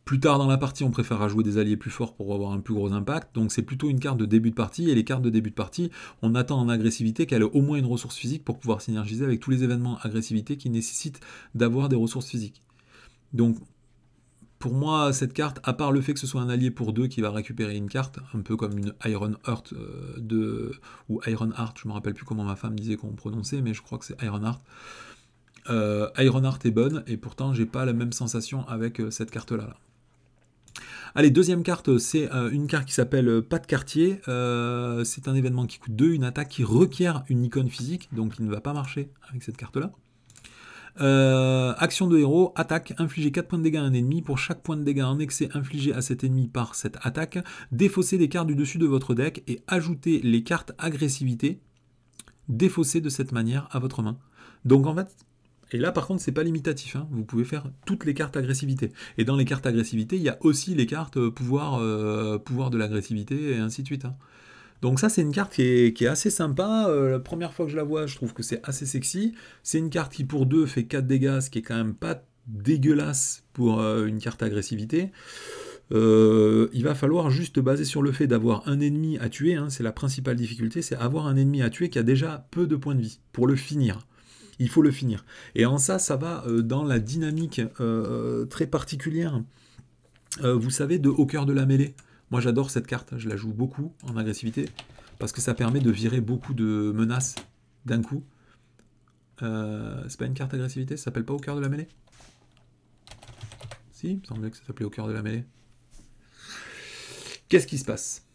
plus tard dans la partie, on préfère jouer des alliés plus forts pour avoir un plus gros impact. Donc c'est plutôt une carte de début de partie. Et les cartes de début de partie, on attend en agressivité qu'elle ait au moins une ressource physique pour pouvoir synergiser avec tous les événements agressivité qui nécessitent d'avoir des ressources physiques. Donc, pour moi, cette carte, à part le fait que ce soit un allié pour 2 qui va récupérer une carte, un peu comme une Iron Heart ou Iron Heart, je me rappelle plus comment ma femme disait qu'on prononçait, mais je crois que c'est Iron Heart. Iron Heart est bonne, et pourtant j'ai pas la même sensation avec cette carte-là. Là. Allez, deuxième carte, c'est une carte qui s'appelle Pas de quartier. C'est un événement qui coûte 2, une attaque qui requiert une icône physique, donc il ne va pas marcher avec cette carte-là. Action de héros, attaque, infliger 4 points de dégâts à un ennemi. Pour chaque point de dégâts en excès infligé à cet ennemi par cette attaque, défaussez des cartes du dessus de votre deck et ajoutez les cartes agressivité défaussées de cette manière à votre main. Donc en fait, Et là, par contre, c'est pas limitatif. Hein. Vous pouvez faire toutes les cartes agressivité. Et dans les cartes agressivité, il y a aussi les cartes pouvoir de l'agressivité, et ainsi de suite. Hein. Donc ça, c'est une carte qui est assez sympa. La première fois que je la vois, je trouve que c'est assez sexy. C'est une carte qui, pour 2, fait 4 dégâts, ce qui est quand même pas dégueulasse pour une carte agressivité. Il va falloir juste baser sur le fait d'avoir un ennemi à tuer. Hein, c'est la principale difficulté, c'est avoir un ennemi à tuer qui a déjà peu de points de vie pour le finir. Il faut le finir. Et en ça, ça va dans la dynamique très particulière, vous savez, de Au cœur de la mêlée. Moi, j'adore cette carte, je la joue beaucoup en agressivité, parce que ça permet de virer beaucoup de menaces d'un coup. C'est pas une carte agressivité, ça s'appelle pas Au cœur de la mêlée? Si, il me semblait que ça s'appelait Au cœur de la mêlée. Qu'est-ce qui se passe?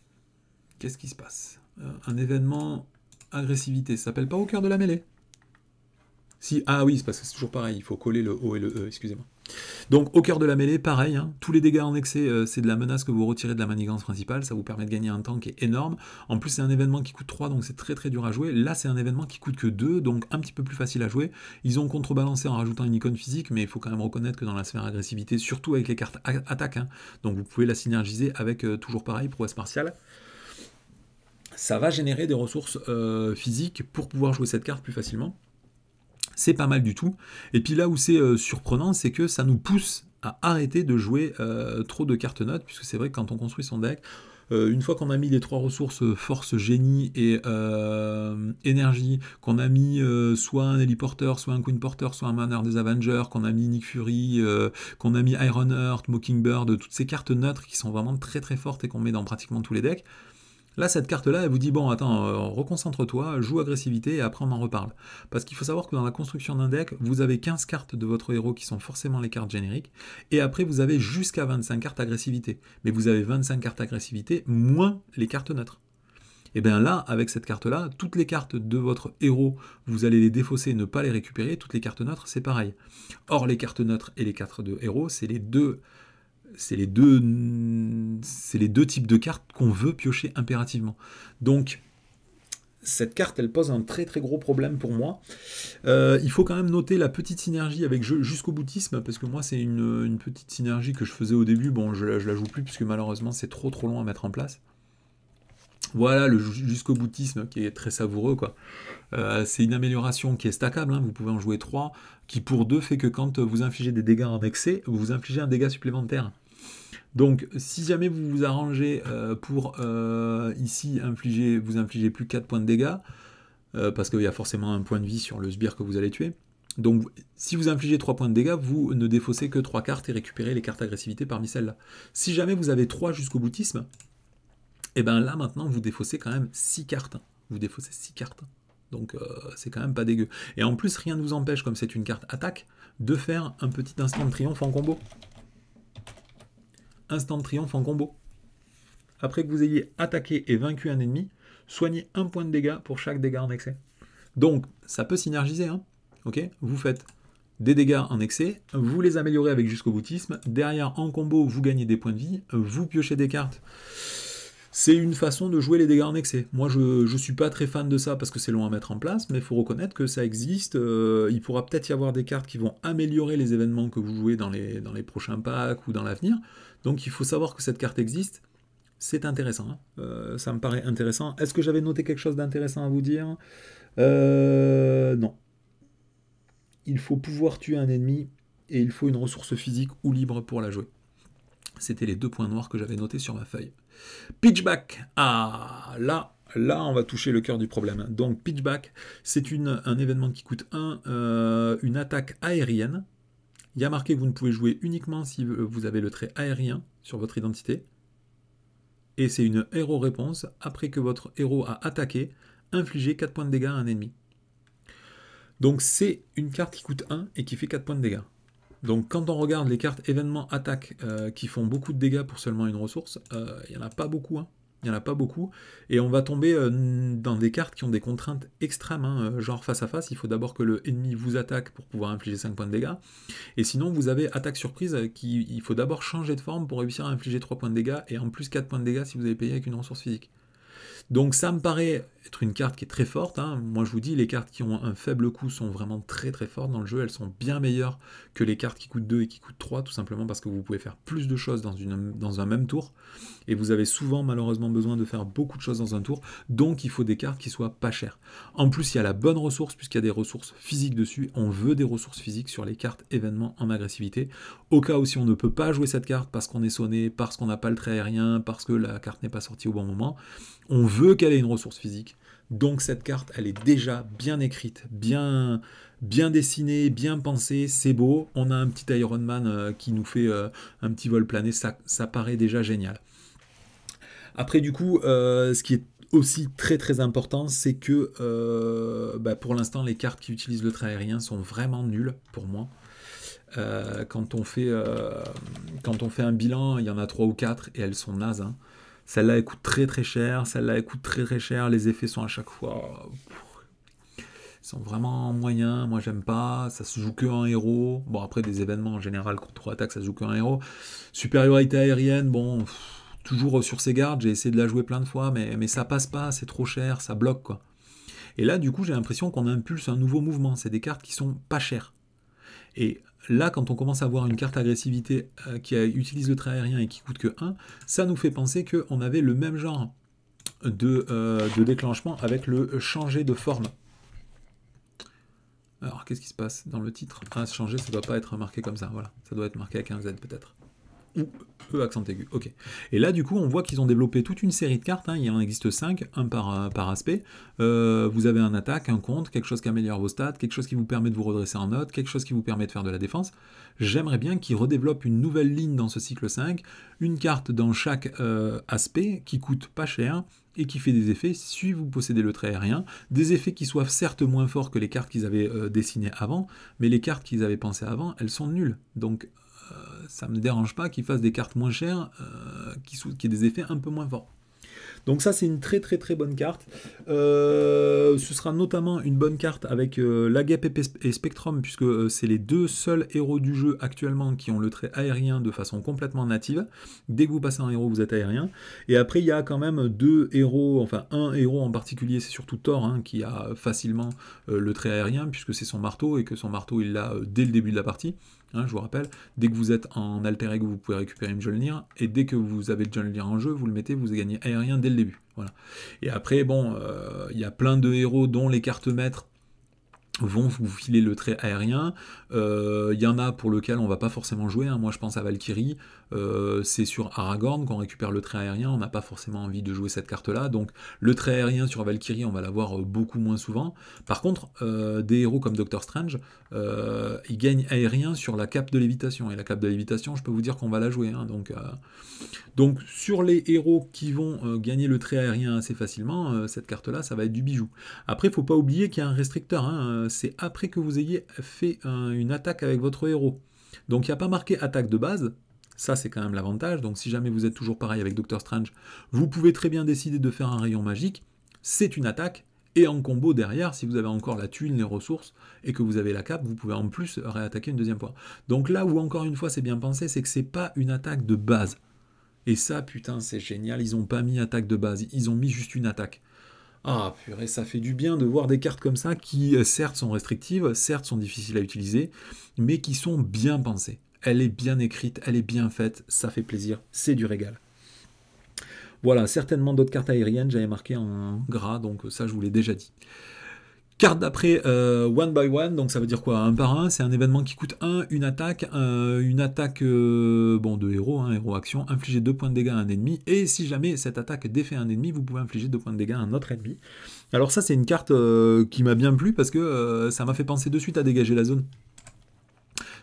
Qu'est-ce qui se passe? Un événement agressivité, ça s'appelle pas Au cœur de la mêlée? Si, ah oui, c'est parce que c'est toujours pareil, il faut coller le O et le E, excusez-moi. Donc au cœur de la mêlée, pareil, hein, tous les dégâts en excès, c'est de la menace que vous retirez de la manigance principale, ça vous permet de gagner un temps qui est énorme. En plus c'est un événement qui coûte 3, donc c'est très très dur à jouer. Là c'est un événement qui coûte que 2, donc un petit peu plus facile à jouer. Ils ont contrebalancé en rajoutant une icône physique, mais il faut quand même reconnaître que dans la sphère agressivité, surtout avec les cartes attaque, hein, donc vous pouvez la synergiser avec toujours pareil, prouesse martiale. Ça va générer des ressources physiques pour pouvoir jouer cette carte plus facilement. C'est pas mal du tout. Et puis là où c'est surprenant, c'est que ça nous pousse à arrêter de jouer trop de cartes neutres, puisque c'est vrai que quand on construit son deck, une fois qu'on a mis les 3 ressources force, génie et énergie, qu'on a mis soit un héliporteur, soit un queen porter, soit un meneur des Avengers, qu'on a mis Nick Fury, qu'on a mis Ironheart, Mockingbird, toutes ces cartes neutres qui sont vraiment très très fortes et qu'on met dans pratiquement tous les decks. Là, cette carte-là, elle vous dit, bon, attends, reconcentre-toi, joue agressivité, et après on en reparle. Parce qu'il faut savoir que dans la construction d'un deck, vous avez 15 cartes de votre héros qui sont forcément les cartes génériques, et après vous avez jusqu'à 25 cartes agressivité. Mais vous avez 25 cartes agressivité, moins les cartes neutres. Et bien là, avec cette carte-là, toutes les cartes de votre héros, vous allez les défausser, ne pas les récupérer, toutes les cartes neutres, c'est pareil. Or, les cartes neutres et les cartes de héros, c'est les deux types de cartes qu'on veut piocher impérativement. Donc, cette carte, elle pose un très très gros problème pour moi. Il faut quand même noter la petite synergie avec Jusqu'au boutisme, parce que moi, c'est une petite synergie que je faisais au début. Bon, je la joue plus, puisque malheureusement, c'est trop long à mettre en place. Voilà, le Jusqu'au boutisme, qui est très savoureux, quoi. C'est une amélioration qui est stackable, hein, vous pouvez en jouer 3, qui pour 2 fait que quand vous infligez des dégâts en excès, vous infligez un dégât supplémentaire. Donc, si jamais vous vous arrangez pour ici vous infligez plus 4 points de dégâts, parce qu'il y a forcément un point de vie sur le sbire que vous allez tuer. Donc, si vous infligez 3 points de dégâts, vous ne défaussez que 3 cartes et récupérez les cartes agressivité parmi celles-là. Si jamais vous avez 3 jusqu'au boutisme, et bien là maintenant vous défaussez quand même 6 cartes. Vous défaussez 6 cartes. Donc c'est quand même pas dégueu. Et en plus, rien ne vous empêche, comme c'est une carte attaque, de faire un petit instant de triomphe en combo. Instant de triomphe en combo. Après que vous ayez attaqué et vaincu un ennemi, soignez 1 point de dégâts pour chaque dégât en excès. Donc ça peut synergiser, hein. Ok, vous faites des dégâts en excès, vous les améliorez avec Jusqu'au boutisme, derrière en combo vous gagnez des points de vie, vous piochez des cartes. C'est une façon de jouer les dégâts en excès. Moi, je suis pas très fan de ça parce que c'est long à mettre en place, mais il faut reconnaître que ça existe. Il pourra peut-être y avoir des cartes qui vont améliorer les événements que vous jouez dans les prochains packs ou dans l'avenir. Donc il faut savoir que cette carte existe. C'est intéressant. Hein. Ça me paraît intéressant. Est-ce que j'avais noté quelque chose d'intéressant à vous dire? Non. Il faut pouvoir tuer un ennemi et il faut une ressource physique ou libre pour la jouer. C'était les 2 points noirs que j'avais notés sur ma feuille. Pitchback. Ah, là, on va toucher le cœur du problème. Donc, pitchback, c'est un événement qui coûte 1, une attaque aérienne. Il y a marqué que vous ne pouvez jouer uniquement si vous avez le trait aérien sur votre identité. Et c'est une héros-réponse. Après que votre héros a attaqué, infligez 4 points de dégâts à un ennemi. Donc, c'est une carte qui coûte 1 et qui fait 4 points de dégâts. Donc quand on regarde les cartes événements attaque qui font beaucoup de dégâts pour seulement une ressource, il n'y en a pas beaucoup. Hein. Il n'y en a pas beaucoup. Et on va tomber dans des cartes qui ont des contraintes extrêmes. Hein. Genre face à face, il faut d'abord que le ennemi vous attaque pour pouvoir infliger 5 points de dégâts. Et sinon, vous avez attaque surprise, il faut d'abord changer de forme pour réussir à infliger 3 points de dégâts. Et en plus 4 points de dégâts si vous avez payé avec une ressource physique. Donc ça me paraît être une carte qui est très forte, hein. Moi je vous dis, les cartes qui ont un faible coût sont vraiment très très fortes dans le jeu, elles sont bien meilleures que les cartes qui coûtent 2 et qui coûtent 3, tout simplement parce que vous pouvez faire plus de choses dans un même tour, et vous avez souvent malheureusement besoin de faire beaucoup de choses dans un tour, donc il faut des cartes qui soient pas chères. En plus il y a la bonne ressource, puisqu'il y a des ressources physiques dessus, on veut des ressources physiques sur les cartes événements en agressivité, au cas où si on ne peut pas jouer cette carte parce qu'on est sonné, parce qu'on n'a pas le trait aérien, parce que la carte n'est pas sortie au bon moment, on veut qu'elle ait une ressource physique. Donc cette carte, elle est déjà bien écrite, bien dessinée, bien pensée, c'est beau. On a un petit Iron Man qui nous fait un petit vol plané, ça paraît déjà génial. Après du coup, ce qui est aussi très très important, c'est que pour l'instant les cartes qui utilisent le trait aérien sont vraiment nulles pour moi. Quand on fait un bilan, il y en a 3 ou 4 et elles sont nazes, hein. Celle-là, elle coûte très très cher, celle-là, elle coûte très très cher, les effets sont à chaque fois... Ils sont vraiment moyens, moi j'aime pas, ça se joue que en héros. Bon, après, des événements en général, contre 3 attaques, ça se joue que en héros. Supériorité aérienne, bon, toujours sur ses gardes, j'ai essayé de la jouer plein de fois, mais ça passe pas, c'est trop cher, ça bloque, quoi. Et là, du coup, j'ai l'impression qu'on impulse un nouveau mouvement, c'est des cartes qui sont pas chères. Et là, quand on commence à voir une carte agressivité qui utilise le trait aérien et qui coûte que 1, ça nous fait penser qu'on avait le même genre de déclenchement avec le changer de forme. Alors, qu'est-ce qui se passe dans le titre? Ah, changer, ça ne doit pas être marqué comme ça, voilà. Ça doit être marqué avec un Z peut-être. Ou E accent aigu, ok. Et là, du coup, on voit qu'ils ont développé toute une série de cartes, hein. Il en existe 5, un par aspect. Vous avez un attaque, un contre, quelque chose qui améliore vos stats, quelque chose qui vous permet de vous redresser en note, quelque chose qui vous permet de faire de la défense. J'aimerais bien qu'ils redéveloppent une nouvelle ligne dans ce cycle 5, une carte dans chaque aspect qui coûte pas cher et qui fait des effets si vous possédez le trait aérien, des effets qui soient certes moins forts que les cartes qu'ils avaient dessinées avant, mais les cartes qu'ils avaient pensées avant, elles sont nulles. Donc ça ne me dérange pas qu'ils fassent des cartes moins chères qui aient des effets un peu moins forts. Donc ça, c'est une très très très bonne carte. Ce sera notamment une bonne carte avec l'Agep et Spectrum, puisque c'est les 2 seuls héros du jeu actuellement qui ont le trait aérien de façon complètement native. Dès que vous passez en héros, vous êtes aérien. Et après, il y a quand même 2 héros, enfin un héros en particulier, c'est surtout Thor, hein, qui a facilement le trait aérien, puisque c'est son marteau, et que son marteau, il l'a dès le début de la partie. Hein, je vous rappelle, dès que vous êtes en alter ego, vous pouvez récupérer une Mjolnir, et dès que vous avez le Mjolnir en jeu, vous le mettez, vous gagnez aérien dès le début. Voilà. Et après, bon, il y a plein de héros dont les cartes maîtres vont vous filer le trait aérien. Il y en a pour lequel on va pas forcément jouer, hein. Moi je pense à Valkyrie, c'est sur Aragorn qu'on récupère le trait aérien, on n'a pas forcément envie de jouer cette carte là, donc le trait aérien sur Valkyrie on va l'avoir beaucoup moins souvent. Par contre des héros comme Doctor Strange, ils gagnent aérien sur la cape de lévitation, et la cape de lévitation je peux vous dire qu'on va la jouer, hein. Donc sur les héros qui vont gagner le trait aérien assez facilement, cette carte-là, ça va être du bijou. Après, il ne faut pas oublier qu'il y a un restricteur, hein. C'est après que vous ayez fait une attaque avec votre héros. Donc il n'y a pas marqué attaque de base, ça c'est quand même l'avantage. Donc si jamais vous êtes toujours pareil avec Doctor Strange, vous pouvez très bien décider de faire un rayon magique, c'est une attaque, et en combo derrière, si vous avez encore la thune, les ressources, et que vous avez la cape, vous pouvez en plus réattaquer une deuxième fois. Donc là où encore une fois c'est bien pensé, c'est que c'est pas une attaque de base. Et ça, putain, c'est génial, ils ont pas mis attaque de base, ils ont mis juste une attaque. Ah, purée, ça fait du bien de voir des cartes comme ça qui, certes, sont restrictives, certes, sont difficiles à utiliser, mais qui sont bien pensées. Elle est bien écrite, elle est bien faite, ça fait plaisir, c'est du régal. Voilà, certainement d'autres cartes aériennes, j'avais marqué en gras, donc ça, je vous l'ai déjà dit. Carte d'après, one by one, donc ça veut dire quoi? Un par un, c'est un événement qui coûte 1, une attaque bon, de héros, hein, héros action, infliger 2 points de dégâts à un ennemi, et si jamais cette attaque défait un ennemi, vous pouvez infliger 2 points de dégâts à un autre ennemi. Alors ça, c'est une carte qui m'a bien plu, parce que ça m'a fait penser de suite à dégager la zone.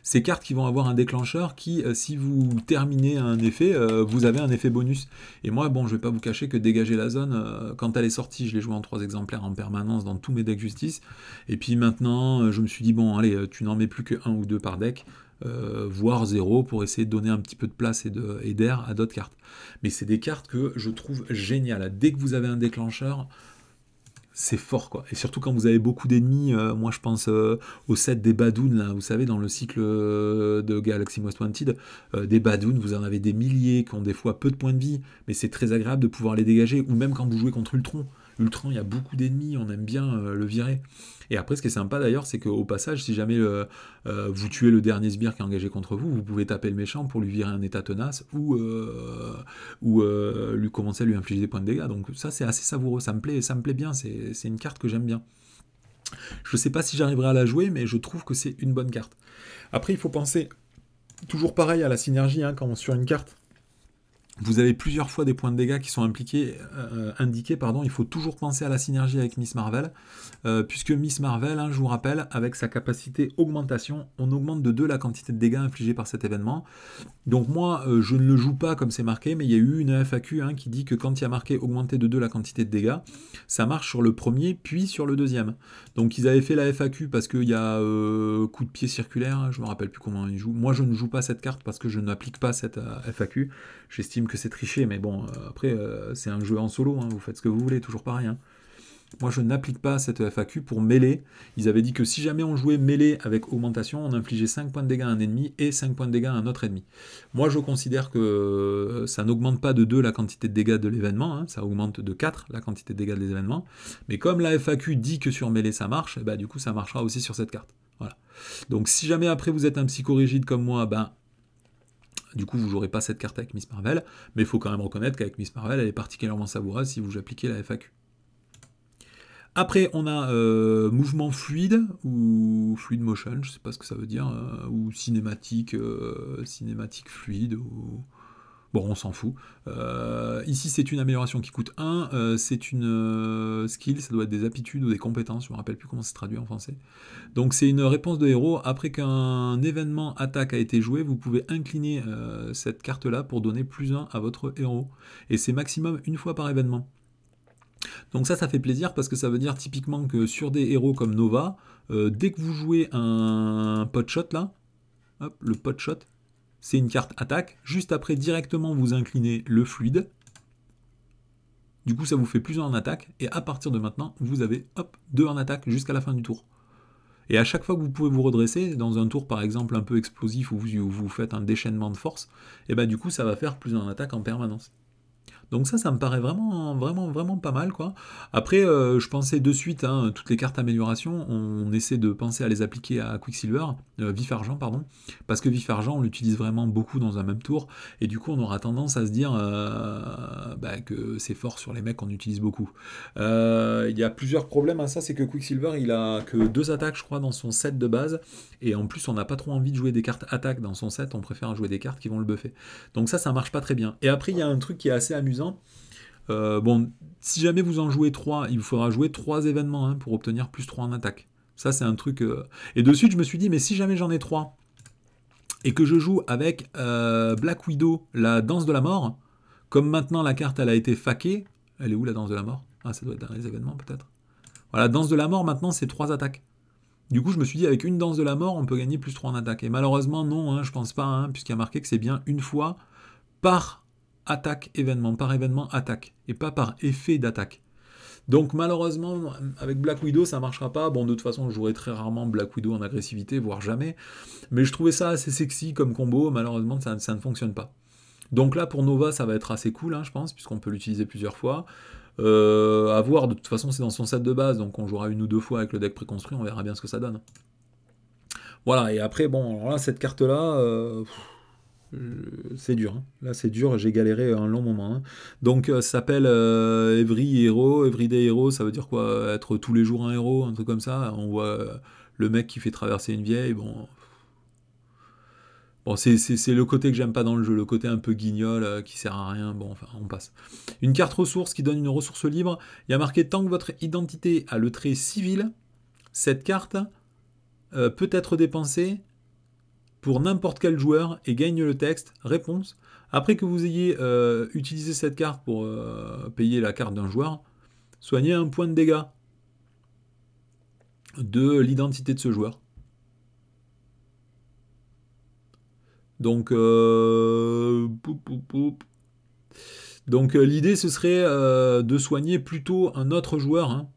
Ces cartes qui vont avoir un déclencheur qui, si vous terminez un effet, vous avez un effet bonus. Et moi, bon, je vais pas vous cacher que dégager la zone, quand elle est sortie, je l'ai joué en 3 exemplaires en permanence dans tous mes decks justice. Et puis maintenant, je me suis dit, bon, allez, tu n'en mets plus que 1 ou 2 par deck, voire 0, pour essayer de donner un petit peu de place et d'air à d'autres cartes. Mais c'est des cartes que je trouve géniales. Dès que vous avez un déclencheur, c'est fort, quoi. Et surtout quand vous avez beaucoup d'ennemis, moi je pense au set des Badoons, là, vous savez, dans le cycle de Galaxy Most Wanted, des Badoons, vous en avez des milliers qui ont des fois peu de points de vie, mais c'est très agréable de pouvoir les dégager, ou même quand vous jouez contre Ultron. Ultran, il y a beaucoup d'ennemis, on aime bien le virer. Et après, ce qui est sympa d'ailleurs, c'est qu'au passage, si jamais vous tuez le dernier sbire qui est engagé contre vous, vous pouvez taper le méchant pour lui virer un état tenace ou lui commencer à lui infliger des points de dégâts. Donc ça, c'est assez savoureux, ça me plaît bien, c'est une carte que j'aime bien. Je sais pas si j'arriverai à la jouer, mais je trouve que c'est une bonne carte. Après, il faut penser toujours pareil à la synergie, hein, quand sur une carte, vous avez plusieurs fois des points de dégâts qui sont indiqués, il faut toujours penser à la synergie avec Miss Marvel, puisque Miss Marvel, hein, je vous rappelle, avec sa capacité augmentation, on augmente de 2 la quantité de dégâts infligés par cet événement. Donc moi, je ne le joue pas comme c'est marqué, mais il y a eu une FAQ, hein, qui dit que quand il y a marqué augmenter de 2 la quantité de dégâts, ça marche sur le premier, puis sur le deuxième. Donc ils avaient fait la FAQ parce qu'il y a coup de pied circulaire, hein, je me rappelle plus comment ils jouent. Moi, je ne joue pas cette carte parce que je n'applique pas cette FAQ. J'estime que c'est triché, mais bon, après, c'est un jeu en solo, hein, vous faites ce que vous voulez, toujours pareil. Hein. Moi, je n'applique pas cette FAQ pour mêlée. Ils avaient dit que si jamais on jouait mêlée avec augmentation, on infligeait 5 points de dégâts à un ennemi et 5 points de dégâts à un autre ennemi. Moi, je considère que ça n'augmente pas de 2 la quantité de dégâts de l'événement, hein, ça augmente de 4 la quantité de dégâts de l'événement. Mais comme la FAQ dit que sur mêlée ça marche, bah, du coup, ça marchera aussi sur cette carte. Voilà. Donc, si jamais après vous êtes un psychorigide comme moi, ben, du coup, vous n'aurez pas cette carte avec Miss Marvel, mais il faut quand même reconnaître qu'avec Miss Marvel, elle est particulièrement savoureuse si vous appliquez la FAQ. Après, on a mouvement fluide, ou fluid motion, je ne sais pas ce que ça veut dire, ou cinématique fluide, ou... Bon, on s'en fout. Ici, c'est une amélioration qui coûte 1, c'est une skill, ça doit être des aptitudes ou des compétences, je ne me rappelle plus comment c'est traduit en français. Donc c'est une réponse de héros. Après qu'un événement attaque a été joué, vous pouvez incliner cette carte-là pour donner +1 à votre héros. Et c'est maximum une fois par événement. Donc ça fait plaisir parce que ça veut dire typiquement que sur des héros comme Nova, dès que vous jouez un pot shot là, hop, le pot shot, c'est une carte attaque. Juste après, directement, vous inclinez le fluide. Du coup, ça vous fait +1 en attaque. Et à partir de maintenant, vous avez hop, 2 en attaque jusqu'à la fin du tour. Et à chaque fois que vous pouvez vous redresser, dans un tour par exemple un peu explosif où vous faites un déchaînement de force, et ben du coup ça va faire +1 en attaque en permanence. Donc ça me paraît vraiment pas mal, quoi. Après, je pensais de suite, hein, toutes les cartes amélioration, on essaie de penser à les appliquer à Quicksilver, Vif Argent, pardon, parce que Vif Argent, on l'utilise vraiment beaucoup dans un même tour, et du coup, on aura tendance à se dire que c'est fort sur les mecs qu'on utilise beaucoup. Il y a plusieurs problèmes à ça, c'est que Quicksilver, il a que 2 attaques, je crois, dans son set de base, et en plus, on n'a pas trop envie de jouer des cartes attaques dans son set, on préfère jouer des cartes qui vont le buffer. Donc ça marche pas très bien. Et après, il y a un truc qui est assez amusant. Bon, si jamais vous en jouez 3, il vous faudra jouer 3 événements, hein, pour obtenir +3 en attaque. Ça, c'est un truc... Et de suite, je me suis dit, mais si jamais j'en ai 3, et que je joue avec Black Widow, la danse de la mort, comme maintenant la carte, elle a été faquée, elle est où la danse de la mort? Ah, ça doit être dans les événements, peut-être. Voilà, danse de la mort, maintenant, c'est 3 attaques. Du coup, je me suis dit, avec une danse de la mort, on peut gagner +3 en attaque. Et malheureusement, non, hein, je pense pas, hein, puisqu'il y a marqué que c'est bien une fois par attaque événement, par événement attaque, et pas par effet d'attaque. Donc malheureusement, avec Black Widow, ça marchera pas. Bon, de toute façon, je jouerai très rarement Black Widow en agressivité, voire jamais. Mais je trouvais ça assez sexy comme combo, malheureusement, ça ne fonctionne pas. Donc là, pour Nova, ça va être assez cool, hein, je pense, puisqu'on peut l'utiliser plusieurs fois. À voir, de toute façon, c'est dans son set de base, donc on jouera 1 ou 2 fois avec le deck préconstruit, on verra bien ce que ça donne. Voilà, et après, bon, alors là, cette carte-là... c'est dur, hein. Là c'est dur, j'ai galéré un long moment. Hein. Donc ça s'appelle Every Hero, Everyday Hero, ça veut dire quoi? Être tous les jours un héros, un truc comme ça. On voit le mec qui fait traverser une vieille, bon... Bon, c'est le côté que j'aime pas dans le jeu, le côté un peu guignol, qui sert à rien, bon, enfin, on passe. Une carte ressource qui donne une ressource libre, il y a marqué « Tant que votre identité a le trait civil, cette carte peut être dépensée pour n'importe quel joueur et gagne le texte, réponse. Après que vous ayez utilisé cette carte pour payer la carte d'un joueur, soignez un point de dégâts de l'identité de ce joueur. Donc, l'idée, ce serait de soigner plutôt un autre joueur. Hein.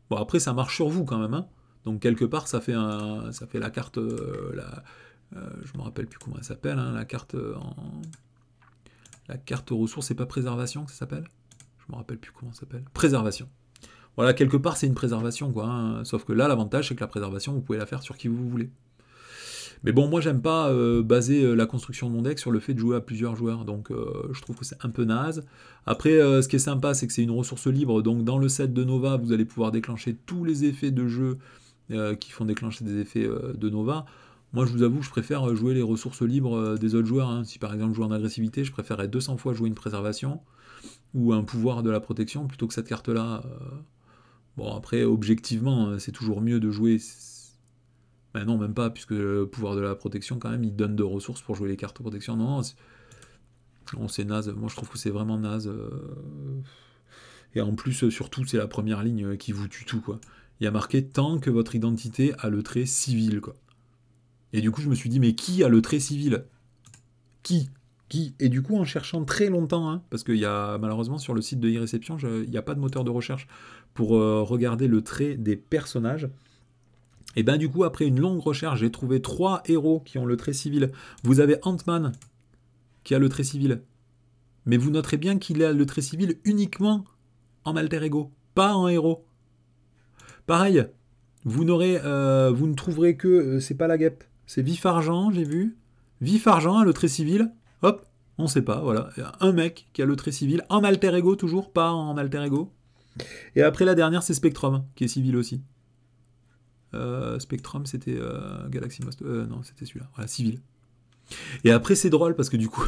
Bon, après, ça marche sur vous quand même. Hein. Donc, quelque part, ça fait la carte... je me rappelle plus comment elle s'appelle, hein, la carte ressource, c'est pas préservation que ça s'appelle? Je me rappelle plus comment ça s'appelle. Préservation. Voilà, quelque part, c'est une préservation, quoi. Hein. Sauf que là, l'avantage, c'est que la préservation, vous pouvez la faire sur qui vous voulez. Mais bon, moi, j'aime pas baser la construction de mon deck sur le fait de jouer à plusieurs joueurs. Donc, je trouve que c'est un peu naze. Après, ce qui est sympa, c'est que c'est une ressource libre. Donc, dans le set de Nova, vous allez pouvoir déclencher tous les effets de jeu qui font déclencher des effets de Nova. Moi, je vous avoue, je préfère jouer les ressources libres des autres joueurs. Hein. Si par exemple, je joue en agressivité, je préférerais 200 fois jouer une préservation ou un pouvoir de la protection plutôt que cette carte-là. Bon, après, objectivement, c'est toujours mieux de jouer. Ben non, même pas, puisque le pouvoir de la protection, quand même, il donne de ressources pour jouer les cartes de protection. Non, c'est naze. Moi, je trouve que c'est vraiment naze. Et en plus, surtout, c'est la première ligne qui vous tue tout, quoi. Il y a marqué tant que votre identité a le trait civil, quoi. Et du coup, je me suis dit, mais qui a le trait civil? Qui? Et du coup, en cherchant très longtemps, hein, parce qu'il y a malheureusement sur le site de e-réception, il n'y a pas de moteur de recherche pour regarder le trait des personnages. Et ben du coup, après une longue recherche, j'ai trouvé 3 héros qui ont le trait civil. Vous avez Ant-Man qui a le trait civil. Mais vous noterez bien qu'il a le trait civil uniquement en alter ego, pas en héros. Pareil, vous ne trouverez que, c'est pas la guêpe, c'est Vif Argent, j'ai vu. Vif Argent a le trait civil, hop, on sait pas, voilà. Un mec qui a le trait civil, en alter ego toujours, pas en alter ego. Et après la dernière, c'est Spectrum, qui est civil aussi. Spectrum, c'était Galaxy Most... non, c'était celui-là, voilà, civil. Et après, c'est drôle parce que du coup,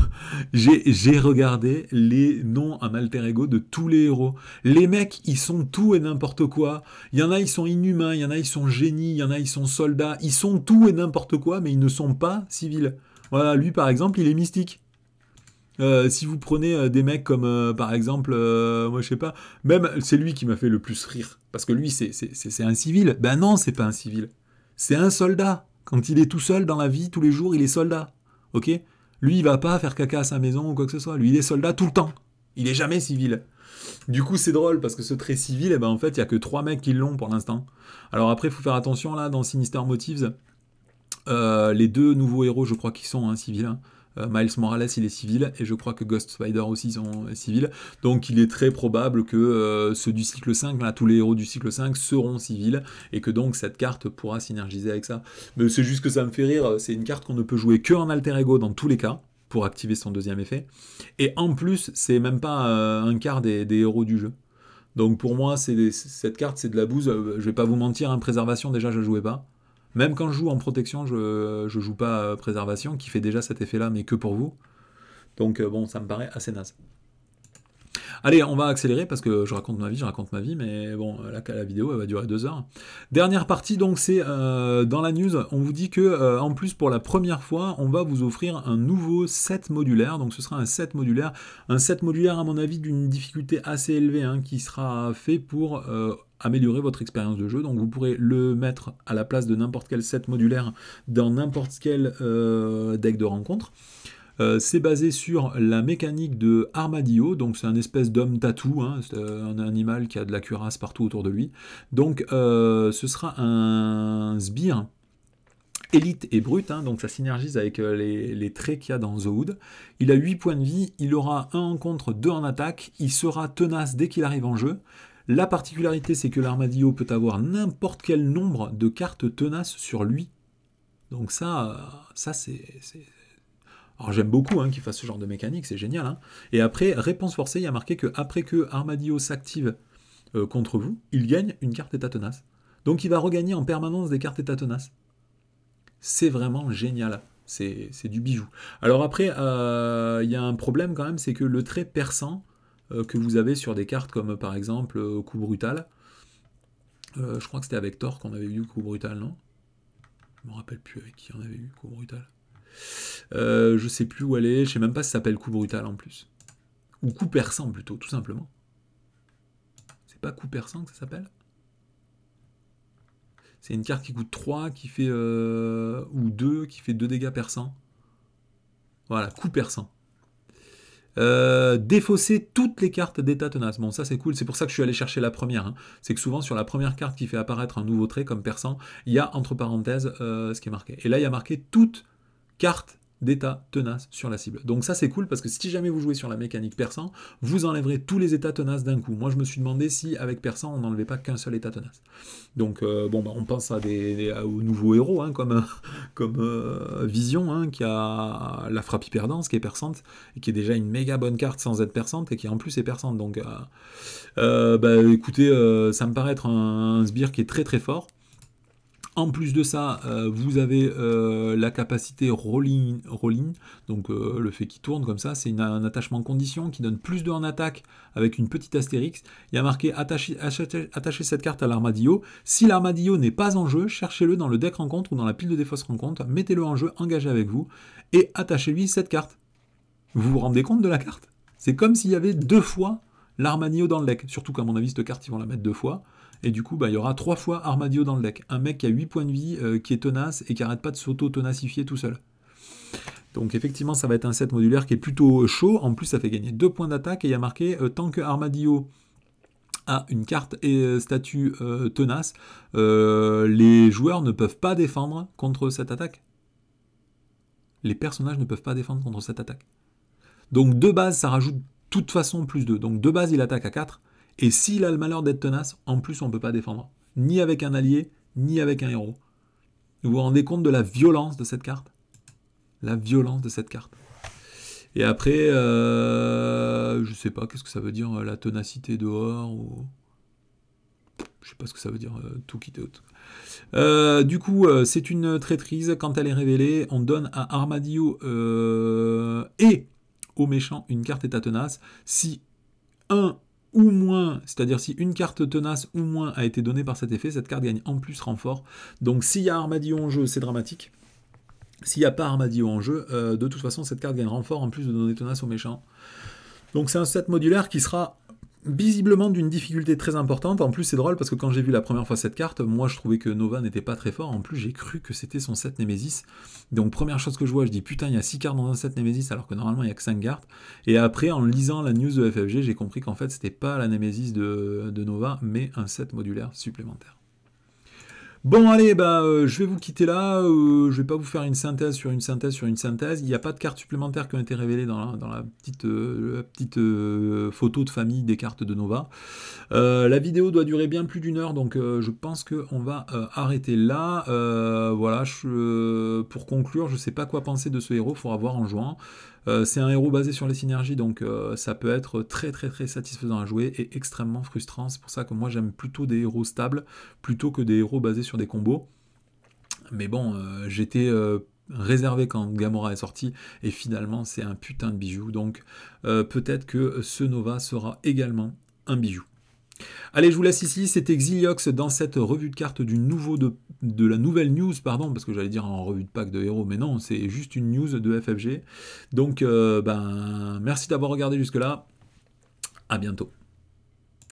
j'ai regardé les noms en alter ego de tous les héros. Les mecs, ils sont tout et n'importe quoi. Il y en a, ils sont inhumains, il y en a, ils sont génies, il y en a, ils sont soldats. Ils sont tout et n'importe quoi, mais ils ne sont pas civils. Voilà, lui, par exemple, il est mystique. Si vous prenez des mecs comme, par exemple, moi, je sais pas, même, c'est lui qui m'a fait le plus rire. Parce que lui, c'est un civil. Ben non, c'est pas un civil. C'est un soldat. Quand il est tout seul dans la vie, tous les jours, il est soldat. Ok? Lui, il va pas faire caca à sa maison ou quoi que ce soit. Lui, il est soldat tout le temps. Il est jamais civil. Du coup, c'est drôle parce que ce trait civil, eh ben, en fait, il y a que 3 mecs qui l'ont pour l'instant. Alors après, il faut faire attention là, dans Sinister Motives, les 2 nouveaux héros, je crois qu'ils sont civils. Hein. Miles Morales, il est civil, et je crois que Ghost Spider aussi sont civils. Donc il est très probable que ceux du cycle 5, là, tous les héros du cycle 5 seront civils, et que donc cette carte pourra synergiser avec ça. Mais c'est juste que ça me fait rire, c'est une carte qu'on ne peut jouer que en alter ego dans tous les cas, pour activer son deuxième effet. Et en plus, c'est même pas un quart des héros du jeu. Donc pour moi, cette carte, c'est de la bouse. Je vais pas vous mentir, préservation, déjà, je ne jouais pas. Même quand je joue en protection, je joue pas préservation, qui fait déjà cet effet-là, mais que pour vous. Donc bon, ça me paraît assez naze. Allez, on va accélérer parce que je raconte ma vie, mais bon, la vidéo elle va durer 2 heures. Dernière partie, donc c'est dans la news, on vous dit que en plus pour la première fois, on va vous offrir un nouveau set modulaire. Donc ce sera un set modulaire à mon avis d'une difficulté assez élevée, hein, qui sera fait pour améliorer votre expérience de jeu. Donc vous pourrez le mettre à la place de n'importe quel set modulaire dans n'importe quel deck de rencontre. C'est basé sur la mécanique de Armadillo, donc c'est un espèce d'homme tatou, hein, c'est un animal qui a de la cuirasse partout autour de lui. Donc ce sera un sbire élite et brut, hein, donc ça synergise avec les traits qu'il y a dans The Hood. Il a 8 points de vie, il aura 1 en contre, 2 en attaque, il sera tenace dès qu'il arrive en jeu. La particularité, c'est que l'Armadillo peut avoir n'importe quel nombre de cartes tenaces sur lui. Donc ça c'est... Alors j'aime beaucoup qu'il fasse ce genre de mécanique, c'est génial. Hein. Et après, réponse forcée, il y a marqué que après que Armadillo s'active contre vous, il gagne une carte état tenace. Donc il va regagner en permanence des cartes état tenace. C'est vraiment génial. C'est du bijou. Alors après, il y a un problème quand même, c'est que le trait perçant que vous avez sur des cartes comme par exemple coup brutal, je crois que c'était avec Thor qu'on avait eu coup brutal, non? Je me rappelle plus avec qui on avait eu coup brutal. Je sais plus où elle est, je sais même pas si ça s'appelle coup brutal en plus. Ou coup perçant plutôt, tout simplement. C'est pas coup perçant que ça s'appelle? C'est une carte qui coûte 3, qui fait ou 2, qui fait 2 dégâts perçants. Voilà, coup perçant. Défausser toutes les cartes d'état tenace. Bon, ça c'est cool, c'est pour ça que je suis allé chercher la première. Hein. C'est que souvent sur la première carte qui fait apparaître un nouveau trait comme perçant, il y a entre parenthèses ce qui est marqué. Et là il y a marqué toute carte d'états tenaces sur la cible. Donc ça c'est cool parce que si jamais vous jouez sur la mécanique perçant, vous enlèverez tous les états tenaces d'un coup. Moi je me suis demandé si avec perçant on n'enlevait pas qu'un seul état tenace. Donc on pense à aux nouveaux héros hein, comme Vision hein, qui a la frappe hyperdense qui est perçante et qui est déjà une méga bonne carte sans être perçante et qui en plus est perçante. Donc écoutez, ça me paraît être un sbire qui est très très fort. En plus de ça, vous avez la capacité rolling, donc le fait qu'il tourne comme ça, c'est un attachement condition qui donne plus 2 en attaque avec une petite astérix. Il y a marqué attacher cette carte à l'armadillo. Si l'armadillo n'est pas en jeu, cherchez-le dans le deck rencontre ou dans la pile de défausse rencontre, mettez-le en jeu, engagez avec vous, et attachez-lui cette carte. Vous vous rendez compte de la carte? C'est comme s'il y avait 2 fois l'armadillo dans le deck, surtout qu'à mon avis cette carte ils vont la mettre 2 fois. Et du coup, il y aura 3 fois Armadillo dans le deck. Un mec qui a 8 points de vie, qui est tenace et qui arrête pas de s'auto-tenacifier tout seul. Donc effectivement, ça va être un set modulaire qui est plutôt chaud. En plus, ça fait gagner 2 points d'attaque. Et il y a marqué, tant que Armadillo a une carte et statut tenace, les joueurs ne peuvent pas défendre contre cette attaque. Les personnages ne peuvent pas défendre contre cette attaque. Donc de base, ça rajoute de toute façon plus 2. Donc de base, il attaque à 4. Et s'il a le malheur d'être tenace, en plus on ne peut pas défendre. Ni avec un allié, ni avec un héros. Vous vous rendez compte de la violence de cette carte? La violence de cette carte. Et après, je sais pas, qu'est-ce que ça veut dire, la ténacité dehors ou... Je sais pas ce que ça veut dire, tout quitter autre. Du coup, c'est une traîtrise. Quand elle est révélée, on donne à Armadillo et au méchant une carte état tenace. Si un ou moins, c'est-à-dire si une carte tenace ou moins a été donnée par cet effet, cette carte gagne en plus renfort. Donc s'il y a Armadillo en jeu, c'est dramatique. S'il n'y a pas Armadillo en jeu, de toute façon, cette carte gagne renfort en plus de donner tenace au méchant. Donc c'est un set modulaire qui sera visiblement d'une difficulté très importante. En plus, c'est drôle parce que quand j'ai vu la première fois cette carte, moi je trouvais que Nova n'était pas très fort. En plus, j'ai cru que c'était son set Nemesis. Donc, première chose que je vois, je dis putain, il y a 6 cartes dans un set Nemesis alors que normalement il n'y a que 5 cartes. Et après, en lisant la news de FFG, j'ai compris qu'en fait, c'était pas la Nemesis de Nova, mais un set modulaire supplémentaire. Bon allez, je vais vous quitter là, je vais pas vous faire une synthèse sur une synthèse sur une synthèse, il n'y a pas de cartes supplémentaires qui ont été révélées dans la petite photo de famille des cartes de Nova. La vidéo doit durer bien plus d'1 heure, donc je pense qu'on va arrêter là. Voilà, pour conclure, je sais pas quoi penser de ce héros, il faudra voir en jouant. C'est un héros basé sur les synergies, donc ça peut être très très très satisfaisant à jouer et extrêmement frustrant. C'est pour ça que moi j'aime plutôt des héros stables plutôt que des héros basés sur des combos. Mais bon, j'étais réservé quand Gamora est sorti et finalement c'est un putain de bijou. Donc peut-être que ce Nova sera également un bijou. Allez, je vous laisse ici, c'était Xiliox dans cette revue de cartes de la nouvelle news, pardon, parce que j'allais dire en revue de pack de héros, mais non, c'est juste une news de FFG. Donc, merci d'avoir regardé jusque-là, à bientôt.